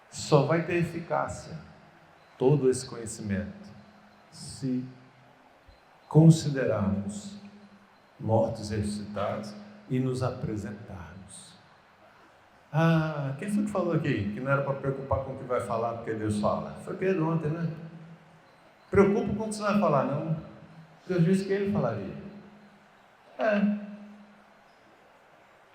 Só vai ter eficácia todo esse conhecimento se considerarmos mortos e ressuscitados e nos apresentarmos. Ah, quem foi que falou aqui que não era para preocupar com o que vai falar porque Deus fala? Foi Pedro ontem, né? Preocupa com o que você vai falar, não. Deus disse que ele falaria.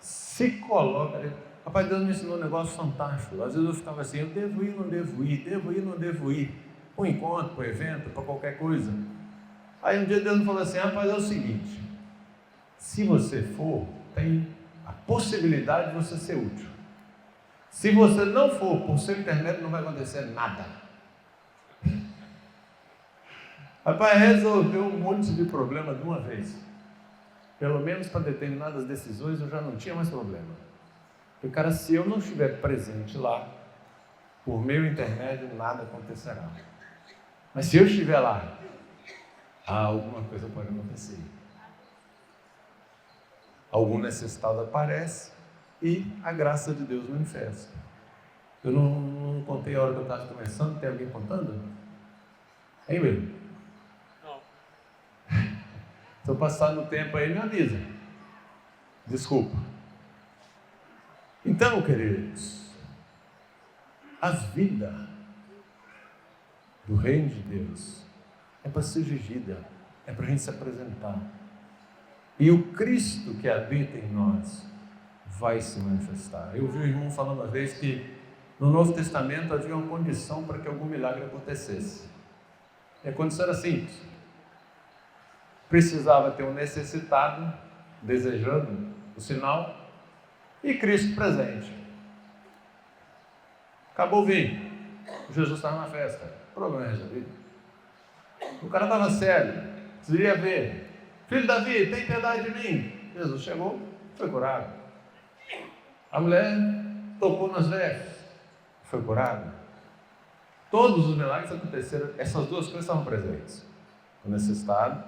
Se coloca. Rapaz, Deus me ensinou um negócio fantástico. Às vezes eu ficava assim, eu devo ir, não devo ir, devo ir, não devo ir. Para um encontro, para um evento, para qualquer coisa. Aí um dia Deus me falou assim, rapaz, é o seguinte, se você for, tem a possibilidade de você ser útil. Se você não for, por seu intermédio não vai acontecer nada. Rapaz, resolveu um monte de problema de uma vez. Pelo menos para determinadas decisões eu já não tinha mais problema. Porque, cara, se eu não estiver presente lá, por meu intermédio nada acontecerá. Mas se eu estiver lá, alguma coisa pode acontecer. Algum necessitado aparece e a graça de Deus manifesta. Eu não contei a hora que eu estava começando, tem alguém contando? Hein, meu? Não. Se eu passar no tempo aí, me avisa. Desculpa. Então, queridos, a vida do reino de Deus é para ser vivida, é para a gente se apresentar. E o Cristo que habita em nós vai se manifestar. Eu ouvi um irmão falando uma vez que no Novo Testamento havia uma condição para que algum milagre acontecesse. E a condição era simples. Precisava ter um necessitado desejando o sinal e Cristo presente. Acabou o vinho. Jesus estava na festa. Problema resolvido. O cara estava sério. Queria ver. Filho de Davi, tem piedade de mim. Jesus chegou, foi curado. A mulher tocou nas vestes, foi curada. Todos os milagres aconteceram. Essas duas coisas estavam presentes. O necessitado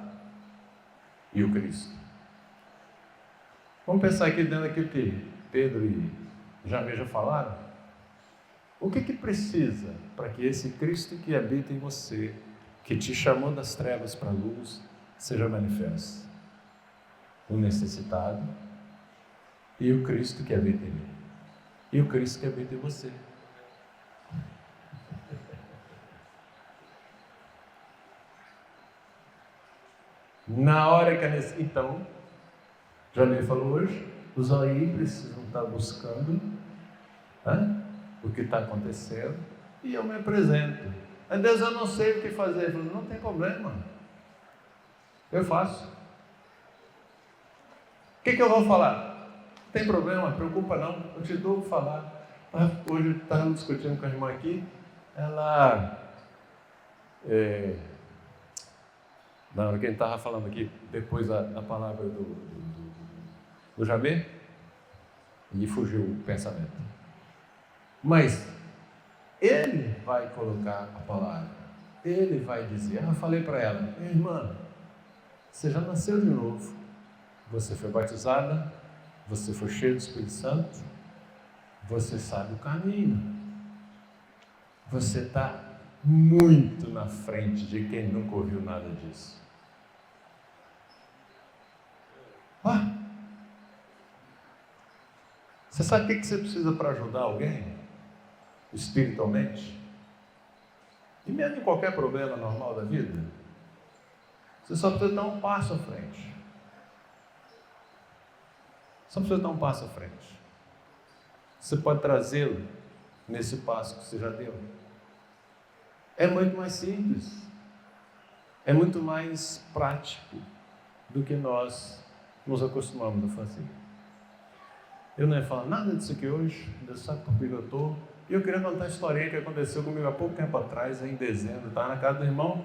e o Cristo. Vamos pensar aqui dentro daquilo que Pedro e Jamê já falaram. O que precisa para que esse Cristo que habita em você, que te chamou das trevas para a luz, seja manifesto? O necessitado e o Cristo que habita em mim. E o Cristo que habita em você. Na hora que então, Jamê falou hoje, os aí precisam estar buscando o que está acontecendo e eu me apresento. Mas Deus, eu não sei o que fazer. Ele falou, não tem problema, eu faço. O que eu vou falar? Não tem problema, preocupa não, eu te dou o que falar. Hoje eu estava discutindo com a irmã aqui, ela... na hora que a gente estava falando aqui, depois da palavra do Jamê, e fugiu o pensamento. Mas ele vai colocar a palavra, ele vai dizer. Eu falei para ela, minha irmã, você já nasceu de novo, você foi batizada, você foi cheio do Espírito Santo, você sabe o caminho, você está muito na frente de quem nunca ouviu nada disso. Você sabe o que você precisa para ajudar alguém? Espiritualmente? E mesmo em qualquer problema normal da vida? Você só precisa dar um passo à frente. Só precisa dar um passo à frente. Você pode trazê-lo nesse passo que você já deu. É muito mais simples. É muito mais prático do que nós nos acostumamos a fazer. Eu não ia falar nada disso aqui hoje, Deus sabe por que eu estou. E eu queria contar uma historinha que aconteceu comigo há pouco tempo atrás, em dezembro. Estava na casa do irmão.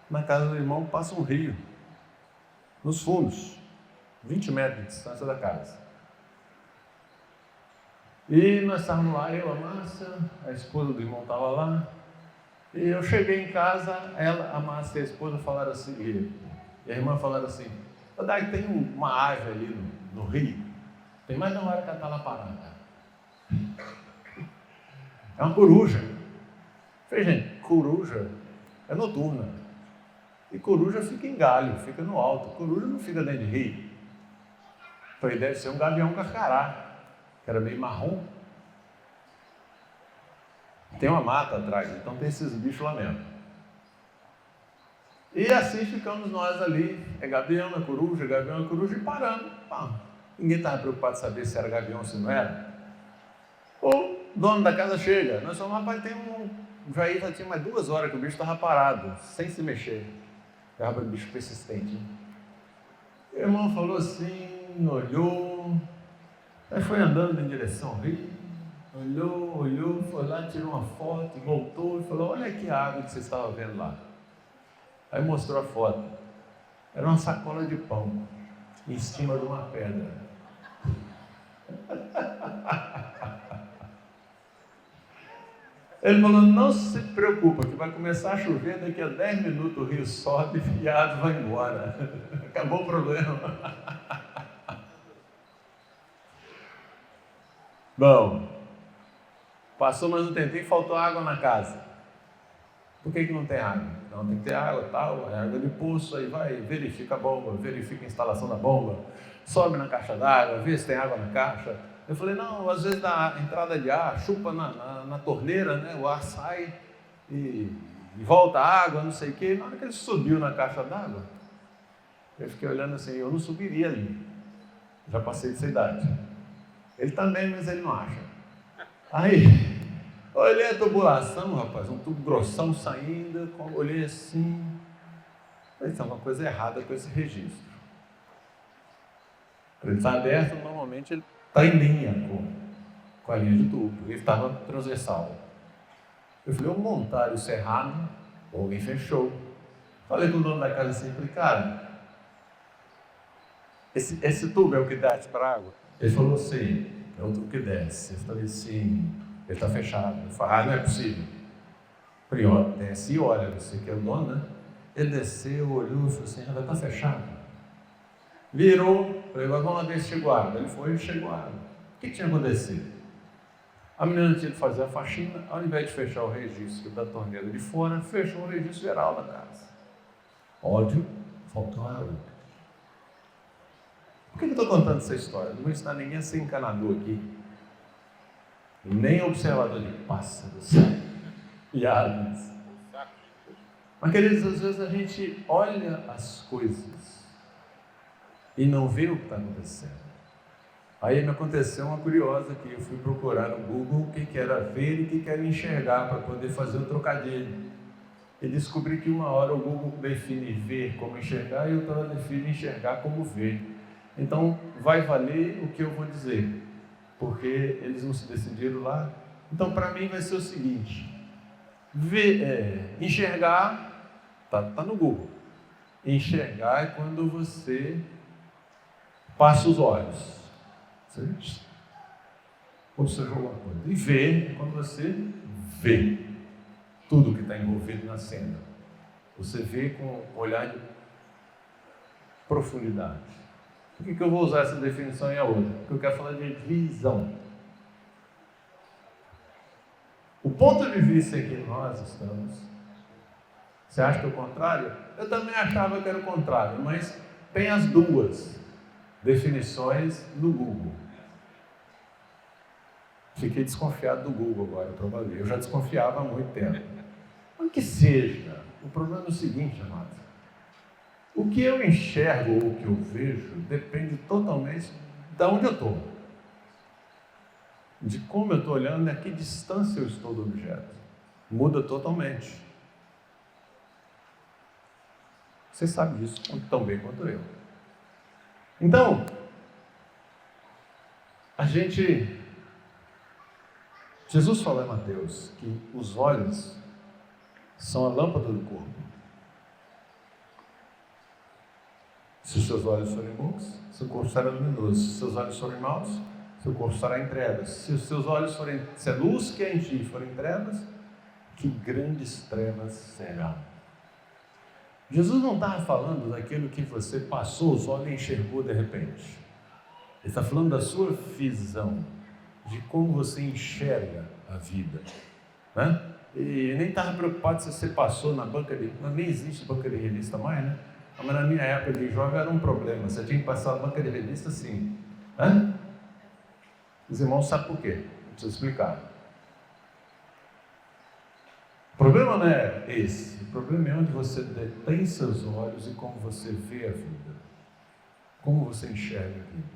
Na casa do irmão passa um rio, nos fundos, 20 metros de distância da casa. E nós estávamos lá, eu, a Márcia, a esposa do irmão estava lá. E eu cheguei em casa, ela, a Márcia e a esposa falaram assim, e a irmã falaram assim, Dai, tem uma ave ali no rio, tem mais de uma hora que ela está lá parada. É uma coruja. Eu falei, gente, coruja é noturna. E coruja fica em galho, fica no alto. Coruja não fica dentro de rio. Eu falei, deve ser um gavião carcará, que era meio marrom. Tem uma mata atrás, então tem esses bichos lá mesmo. E assim ficamos nós ali, é gavião, é coruja, e parando. Ninguém estava preocupado em saber se era gavião ou se não era. O dono da casa chega, nós falamos, rapaz, já tinha mais 2 horas que o bicho estava parado, sem se mexer. É um bicho persistente. Né? O irmão falou assim, olhou, aí foi andando em direção ao rio, olhou, foi lá, tirou uma foto, voltou e falou, olha que água que você estava vendo lá. Aí mostrou a foto. Era uma sacola de pão em cima de uma pedra. Ele falou, não se preocupa, que vai começar a chover, daqui a 10 minutos o rio sobe e a água vai embora. Acabou o problema. Bom, passou mais um tempinho e faltou água na casa. Por que não tem água? Não, tem que ter água, tal, é água de poço, aí vai, verifica a bomba, verifica a instalação da bomba, sobe na caixa d'água, vê se tem água na caixa. Eu falei, não, às vezes dá entrada de ar, chupa na torneira, né? O ar sai e volta a água, não sei o quê. Na hora que ele subiu na caixa d'água, eu fiquei olhando assim, eu não subiria ali. Já passei dessa idade. Ele também, mas ele não acha. Aí, Olhei a tubulação, rapaz, um tubo grossão saindo, olhei assim, falei, tem uma coisa errada com esse registro. Para ele estar aberto, normalmente ele está em linha com a linha de tubo, ele estava transversal. Eu falei, o montário cerrado, alguém fechou. Falei com o dono da casa assim, falei, cara, esse tubo é o que desce para a água? Ele falou, sim, é o tubo que desce. Eu falei, sim, ele está fechado. Eu falei, não é possível. Eu falei, ó, desce e olha, você que é o dono, né? Ele desceu, olhou e falou assim, ela está fechada. Virou, falei, agora vamos lá ver se chegou água. Ele foi e chegou água. O que tinha acontecido? A menina tinha de fazer a faxina, ao invés de fechar o registro da torneira de fora, fechou o registro geral da casa. Ódio, faltou água. Por que eu estou contando essa história? Não vou ensinar ninguém a ser encanador aqui, nem observador de pássaros e aves. Mas, queridos, às vezes a gente olha as coisas e não vê o que está acontecendo. Aí me aconteceu uma curiosa que eu fui procurar no Google o que era ver e o que era enxergar para poder fazer o trocadilho. E descobri que uma hora o Google define ver como enxergar e outra hora define enxergar como ver. Então vai valer o que eu vou dizer, porque eles não se decidiram lá. Então para mim vai ser o seguinte: enxergar tá no Google. Enxergar é quando você passa os olhos. Você observou alguma coisa. E ver é quando você vê tudo que está envolvido na cena. Você vê com um olhar de profundidade. Por que eu vou usar essa definição e a outra? Porque eu quero falar de visão. O ponto de vista em que nós estamos, você acha que é o contrário? Eu também achava que era o contrário, mas tem as duas definições no Google. Fiquei desconfiado do Google agora, para valer. Eu já desconfiava há muito tempo. Mas que seja, o problema é o seguinte, amado. O que eu enxergo ou o que eu vejo depende totalmente de onde eu estou. De como eu estou olhando e a que distância eu estou do objeto. Muda totalmente. Você sabe disso tão bem quanto eu. Então, Jesus falou em Mateus que os olhos são a lâmpada do corpo. Se os seus olhos forem bons, seu corpo será luminoso. Se os seus olhos forem maus, seu corpo estará em trevas. Se os seus olhos forem, se a luz que é em ti forem trevas, que grandes trevas serão. Jesus não estava falando daquilo que você passou os olhos e enxergou de repente. Ele está falando da sua visão, de como você enxerga a vida, né? E nem estava preocupado se você passou na banca de... Nem existe banca de revista mais, né? Mas na minha época de jovem era um problema. Você tinha que passar a banca de revista assim, né? Os irmãos sabem por quê? Não preciso explicar. O problema não é esse. O problema é onde você detém seus olhos e como você vê a vida. Como você enxerga a vida.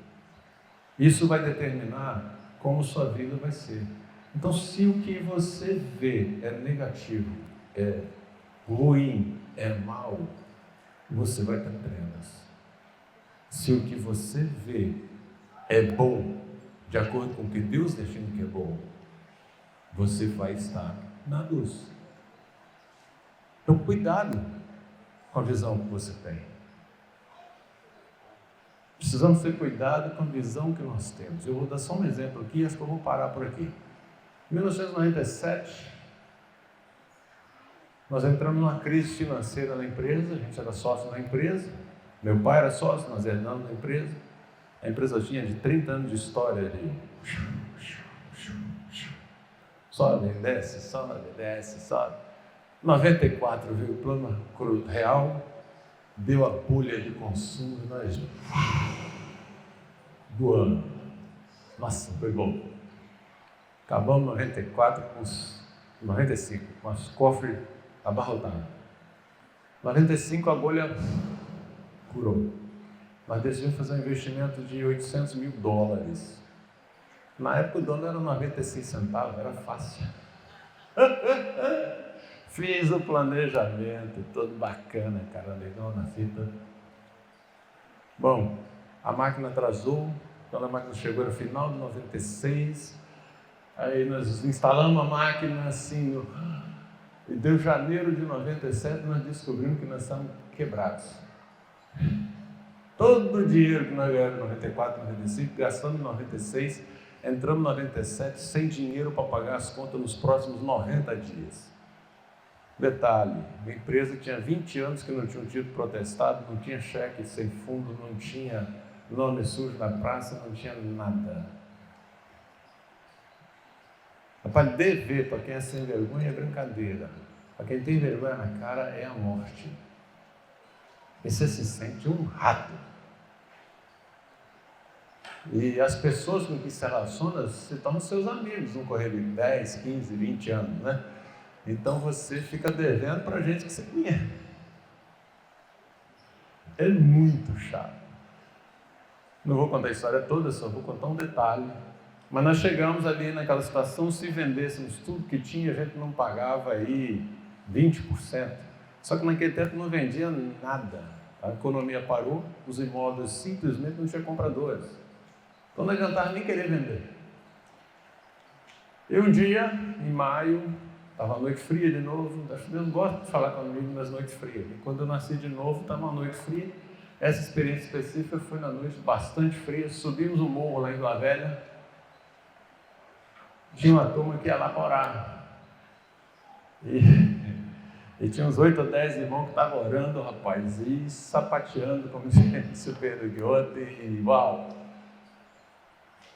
Isso vai determinar como sua vida vai ser. Então, se o que você vê é negativo, é ruim, é mal, você vai estar em trevas. Se o que você vê é bom, de acordo com o que Deus define que é bom, você vai estar na luz. Então, cuidado com a visão que você tem. Precisamos ter cuidado com a visão que nós temos. Eu vou dar só um exemplo aqui, acho que eu vou parar por aqui. Em 1997, nós entramos numa crise financeira na empresa, a gente era sócio na empresa, meu pai era sócio, nós herdamos a empresa. A empresa tinha de 30 anos de história de sobe, desce, sobe, desce, sobe. 94 veio o plano real, deu a bolha de consumo e nós voando. Nossa, foi bom. Acabamos 94 com os 95, com os cofres abarrotados. 95 a bolha curou. Nós decidimos fazer um investimento de $800 mil. Na época o dono era 96 centavos, era fácil. Fiz o planejamento, todo bacana, cara, legal na fita. Bom, a máquina atrasou, quando a máquina chegou no final de 96, aí nós instalamos a máquina assim, e deu janeiro de 97, nós descobrimos que nós estamos quebrados. Todo o dinheiro que nós ganhamos em 94, 95, gastamos em 96, entramos em 97 sem dinheiro para pagar as contas nos próximos 90 dias. Detalhe, uma empresa que tinha 20 anos que não tinha um título protestado, não tinha cheque sem fundo, não tinha nome sujo na praça, não tinha nada. Rapaz, dever para quem é sem vergonha é brincadeira. Para quem tem vergonha na cara é a morte. E você se sente um rato. E as pessoas com que se relaciona se tornam seus amigos, no correr de 10, 15, 20 anos, né? Então você fica devendo para gente que você conhece. É muito chato. Não vou contar a história toda, só vou contar um detalhe. Mas nós chegamos ali naquela situação, se vendêssemos tudo que tinha, a gente não pagava aí 20%. Só que naquele tempo não vendia nada. A economia parou, os imóveis simplesmente não tinham compradores. Então não adiantava nem querer vender. E um dia, em maio, estava a noite fria de novo. Deus gosta de falar comigo nas noites frias. E quando eu nasci de novo, estava uma noite fria. Essa experiência específica foi na noite bastante fria. Subimos o morro lá em Vila Velha. Tinha uma turma que ia lá para orar. E tinha uns 8 ou 10 irmãos que estavam orando, rapaz, e sapateando como se fosse o Pedro Guiotti, e uau!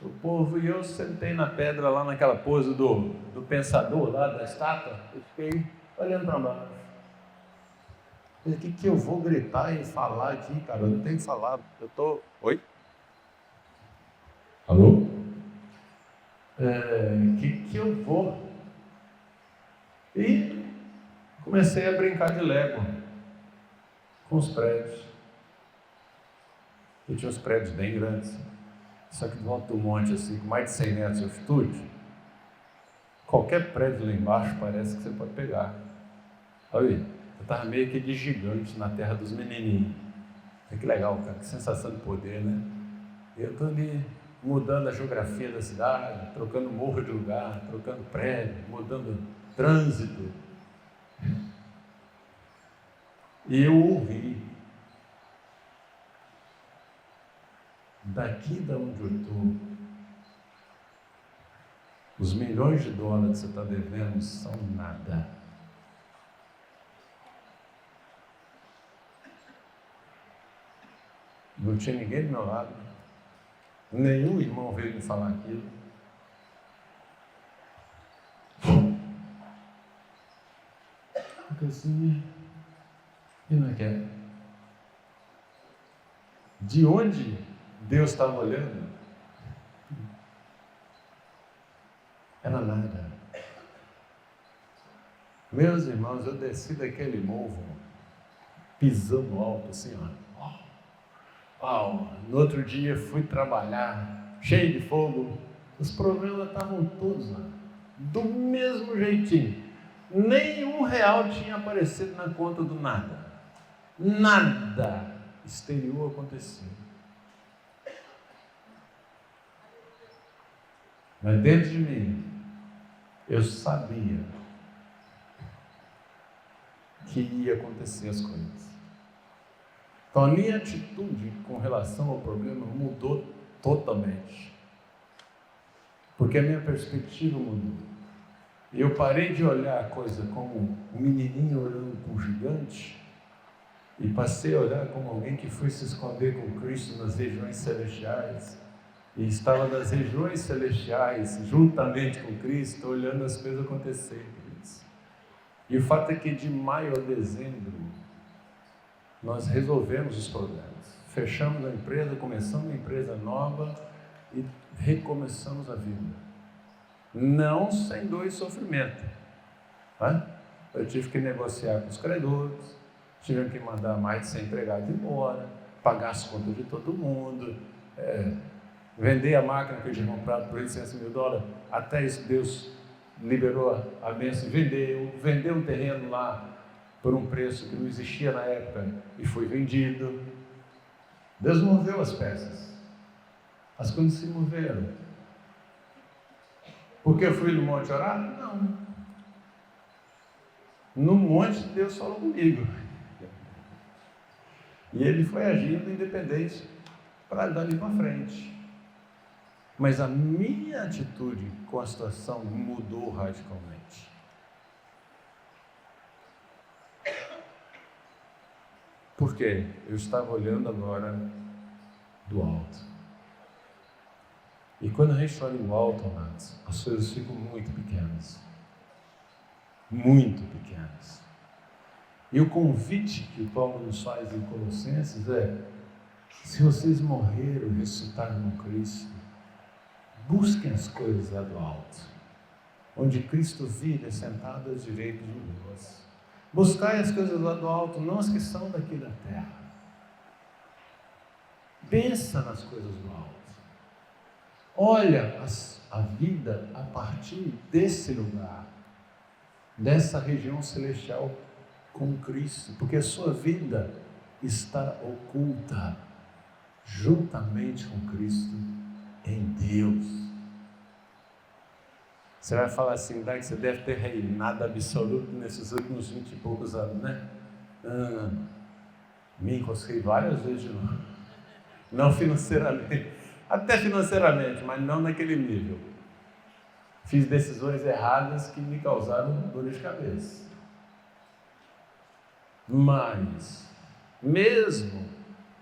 O povo, e eu sentei na pedra lá naquela pose do pensador lá da estátua, e fiquei olhando para baixo. O que eu vou gritar e falar aqui, cara? Eu não tenho que falar, eu tô... Oi? Alô? Que eu vou? E comecei a brincar de Lego com os prédios. E tinha uns prédios bem grandes. Só que do alto do monte, assim, com mais de 100 metros de altitude, qualquer prédio lá embaixo parece que você pode pegar. Olha aí, eu estava meio que de gigante na terra dos menininhos. Que legal, cara, que sensação de poder, né? Eu estou ali mudando a geografia da cidade, trocando morro de lugar, trocando prédio, mudando trânsito. E eu ouvi, daqui de onde eu estou, os milhões de dólares que você está devendo são nada. Não tinha ninguém do meu lado, nenhum irmão veio me falar aquilo. Porque assim, e não é que é? De onde Deus estava olhando, era nada. Meus irmãos, eu desci daquele morro, pisando alto assim, ó. No outro dia fui trabalhar, cheio de fogo, os problemas estavam todos lá, do mesmo jeitinho. Nem R$1 tinha aparecido na conta do nada. Nada exterior acontecia. Mas dentro de mim, eu sabia que ia acontecer as coisas. Então a minha atitude com relação ao problema mudou totalmente. Porque a minha perspectiva mudou. Eu parei de olhar a coisa como um menininho olhando para um gigante e passei a olhar como alguém que foi se esconder com Cristo nas regiões celestiais e estava nas regiões celestiais juntamente com Cristo, olhando as coisas acontecerem. E o fato é que de maio a dezembro nós resolvemos os problemas, fechamos a empresa, começamos uma empresa nova e recomeçamos a vida. Não sem dor e sofrimento. Tá? Eu tive que negociar com os credores, tive que mandar mais de 100 empregados embora, pagar as contas de todo mundo, vender a máquina que eu tinha comprado por $800 mil. Até isso Deus liberou a bênção, vendeu um terreno lá por um preço que não existia na época e foi vendido. Deus moveu as peças, as coisas se moveram. Porque eu fui no monte orar? Não. No monte Deus falou comigo. E ele foi agindo independente para dali para frente. Mas a minha atitude com a situação mudou radicalmente. Por quê? Eu estava olhando agora do alto. E quando a gente olha do alto, amados, as coisas ficam muito pequenas. Muito pequenas. E o convite que o Paulo nos faz em Colossenses é: se vocês morreram e ressuscitaram no Cristo, busquem as coisas lá do alto, onde Cristo vive sentado à direita de Deus. Buscai as coisas lá do alto, não as que são daqui da terra. Pensa nas coisas do alto. Olha a vida a partir desse lugar, dessa região celestial com Cristo, porque a sua vida está oculta juntamente com Cristo em Deus. Você vai falar assim, que você deve ter reinado absoluto nesses últimos 20 e poucos anos, né? Me encosquei várias vezes de novo. Não financeiramente, até financeiramente, mas não naquele nível. Fiz decisões erradas que me causaram dor de cabeça. Mas, mesmo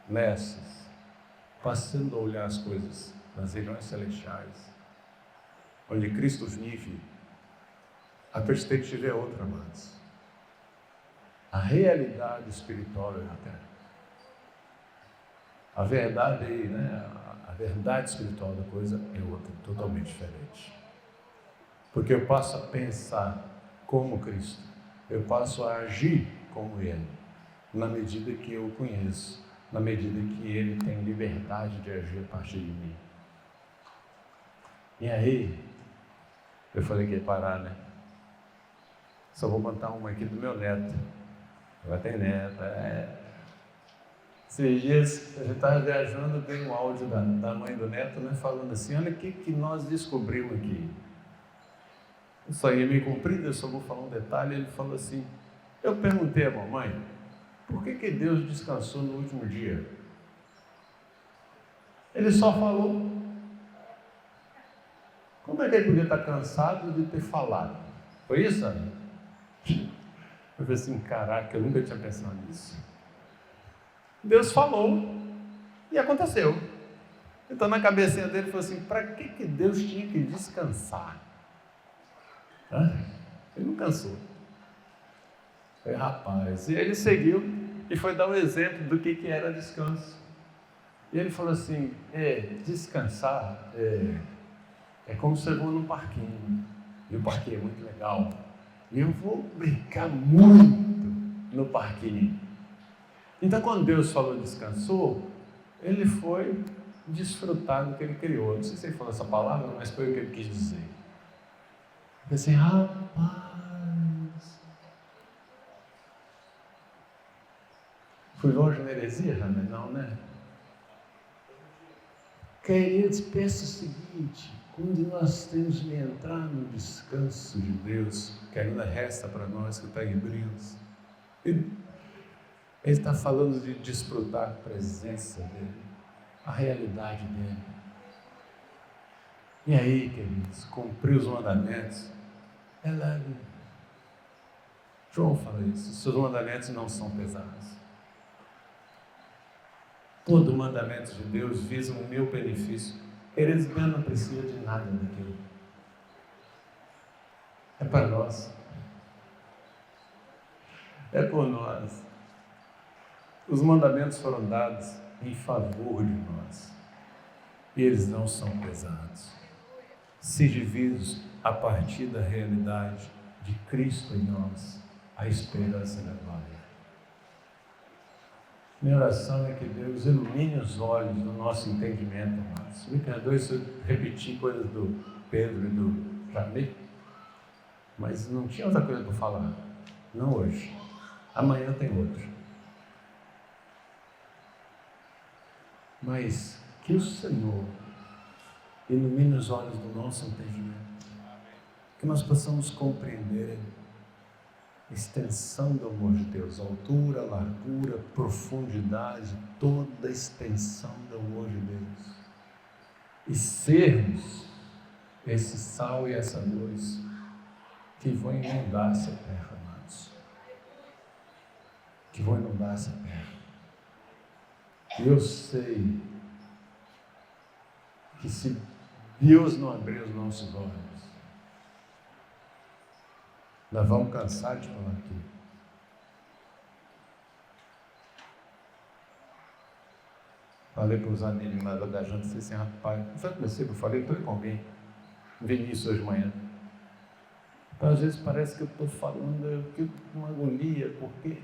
nessas, passando a olhar as coisas nas regiões celestiais, onde Cristo vive, a perspectiva é outra, amados. A realidade espiritual é outra. A verdade aí, né? A verdade espiritual da coisa é outra, totalmente diferente. Porque eu passo a pensar como Cristo, eu passo a agir como Ele, na medida que eu o conheço, na medida que Ele tem liberdade de agir a partir de mim. E aí, eu falei que ia parar, né? Só vou contar uma aqui do meu neto. Vai ter neto, Esses dias, a gente estava viajando, veio um áudio da mãe do neto, né? Falando assim, olha o que nós descobrimos aqui. Isso aí é meio comprido, eu só vou falar um detalhe. Ele falou assim, eu perguntei à mamãe, por que Deus descansou no último dia? Ele só falou. Como é que ele podia estar cansado de ter falado? Foi isso, Ana? Eu falei assim, caraca, eu nunca tinha pensado nisso. Deus falou e aconteceu. Então na cabecinha dele falou assim, para que Deus tinha que descansar? Ele não cansou. Foi rapaz. E ele seguiu e foi dar um exemplo do que era descanso. E ele falou assim, descansar é como se eu vou num parquinho. E o parquinho é muito legal. E eu vou brincar muito no parquinho. Então quando Deus falou descansou, ele foi desfrutar do que ele criou. Não sei se ele falou essa palavra, mas foi o que ele quis dizer. Eu pensei, rapaz. Fui longe na heresia, Jaime? Não, né? Queridos, pensa o seguinte, quando nós temos que entrar no descanso de Deus, que ainda resta para nós, que está em Hebreus, ele está falando de desfrutar a presença dEle, a realidade dEle. E aí, queridos, cumprir os mandamentos é leve. João fala isso, os seus mandamentos não são pesados. Todo mandamento de Deus visa o meu benefício. Eles não precisam de nada daquilo. É para nós. É por nós. Os mandamentos foram dados em favor de nós. E eles não são pesados. Se divisos a partir da realidade de Cristo em nós, a esperança da glória. Minha oração é que Deus ilumine os olhos do nosso entendimento, amados. Me perdoe se eu repetir coisas do Pedro e do Jamil, Mas não tinha outra coisa para falar. Não hoje. Amanhã tem outro. Mas que o Senhor ilumine os olhos do nosso entendimento. Que nós possamos compreender a extensão do amor de Deus, a altura, a largura, a profundidade, toda a extensão do amor de Deus. E sermos esse sal e essa luz que vão inundar essa terra, amados. Que vão inundar essa terra. E eu sei que se Deus não abrir os nossos olhos, nós vamos cansar de falar aqui. Falei para os animadores da janta, disse assim, rapaz, não foi que eu falei, estou com alguém, Vinícius hoje de manhã. Então, às vezes parece que eu estou falando, eu fico com uma agonia, porque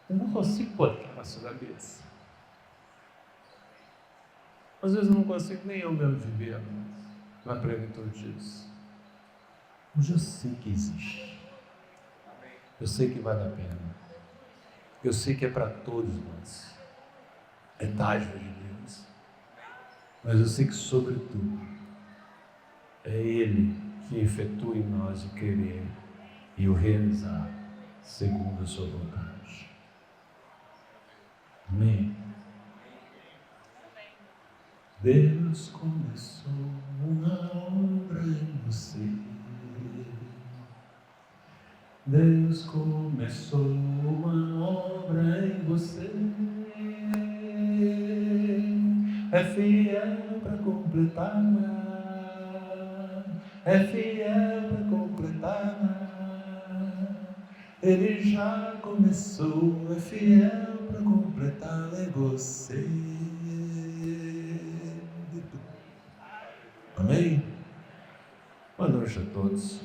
eu não consigo botar na sua cabeça. Às vezes eu não consigo nem eu mesmo viver na plenitude disso. Mas eu sei que existe. Eu sei que vale a pena. Eu sei que é para todos nós. É dádiva de Deus. Mas eu sei que, sobretudo, é Ele que efetua em nós o querer e o realizar segundo a sua vontade. Amém. Deus começou uma obra em você. Deus começou uma obra em você. É fiel para completar. É fiel para completar. Ele já começou. É fiel para completar em você. Amém? Boa noite a todos.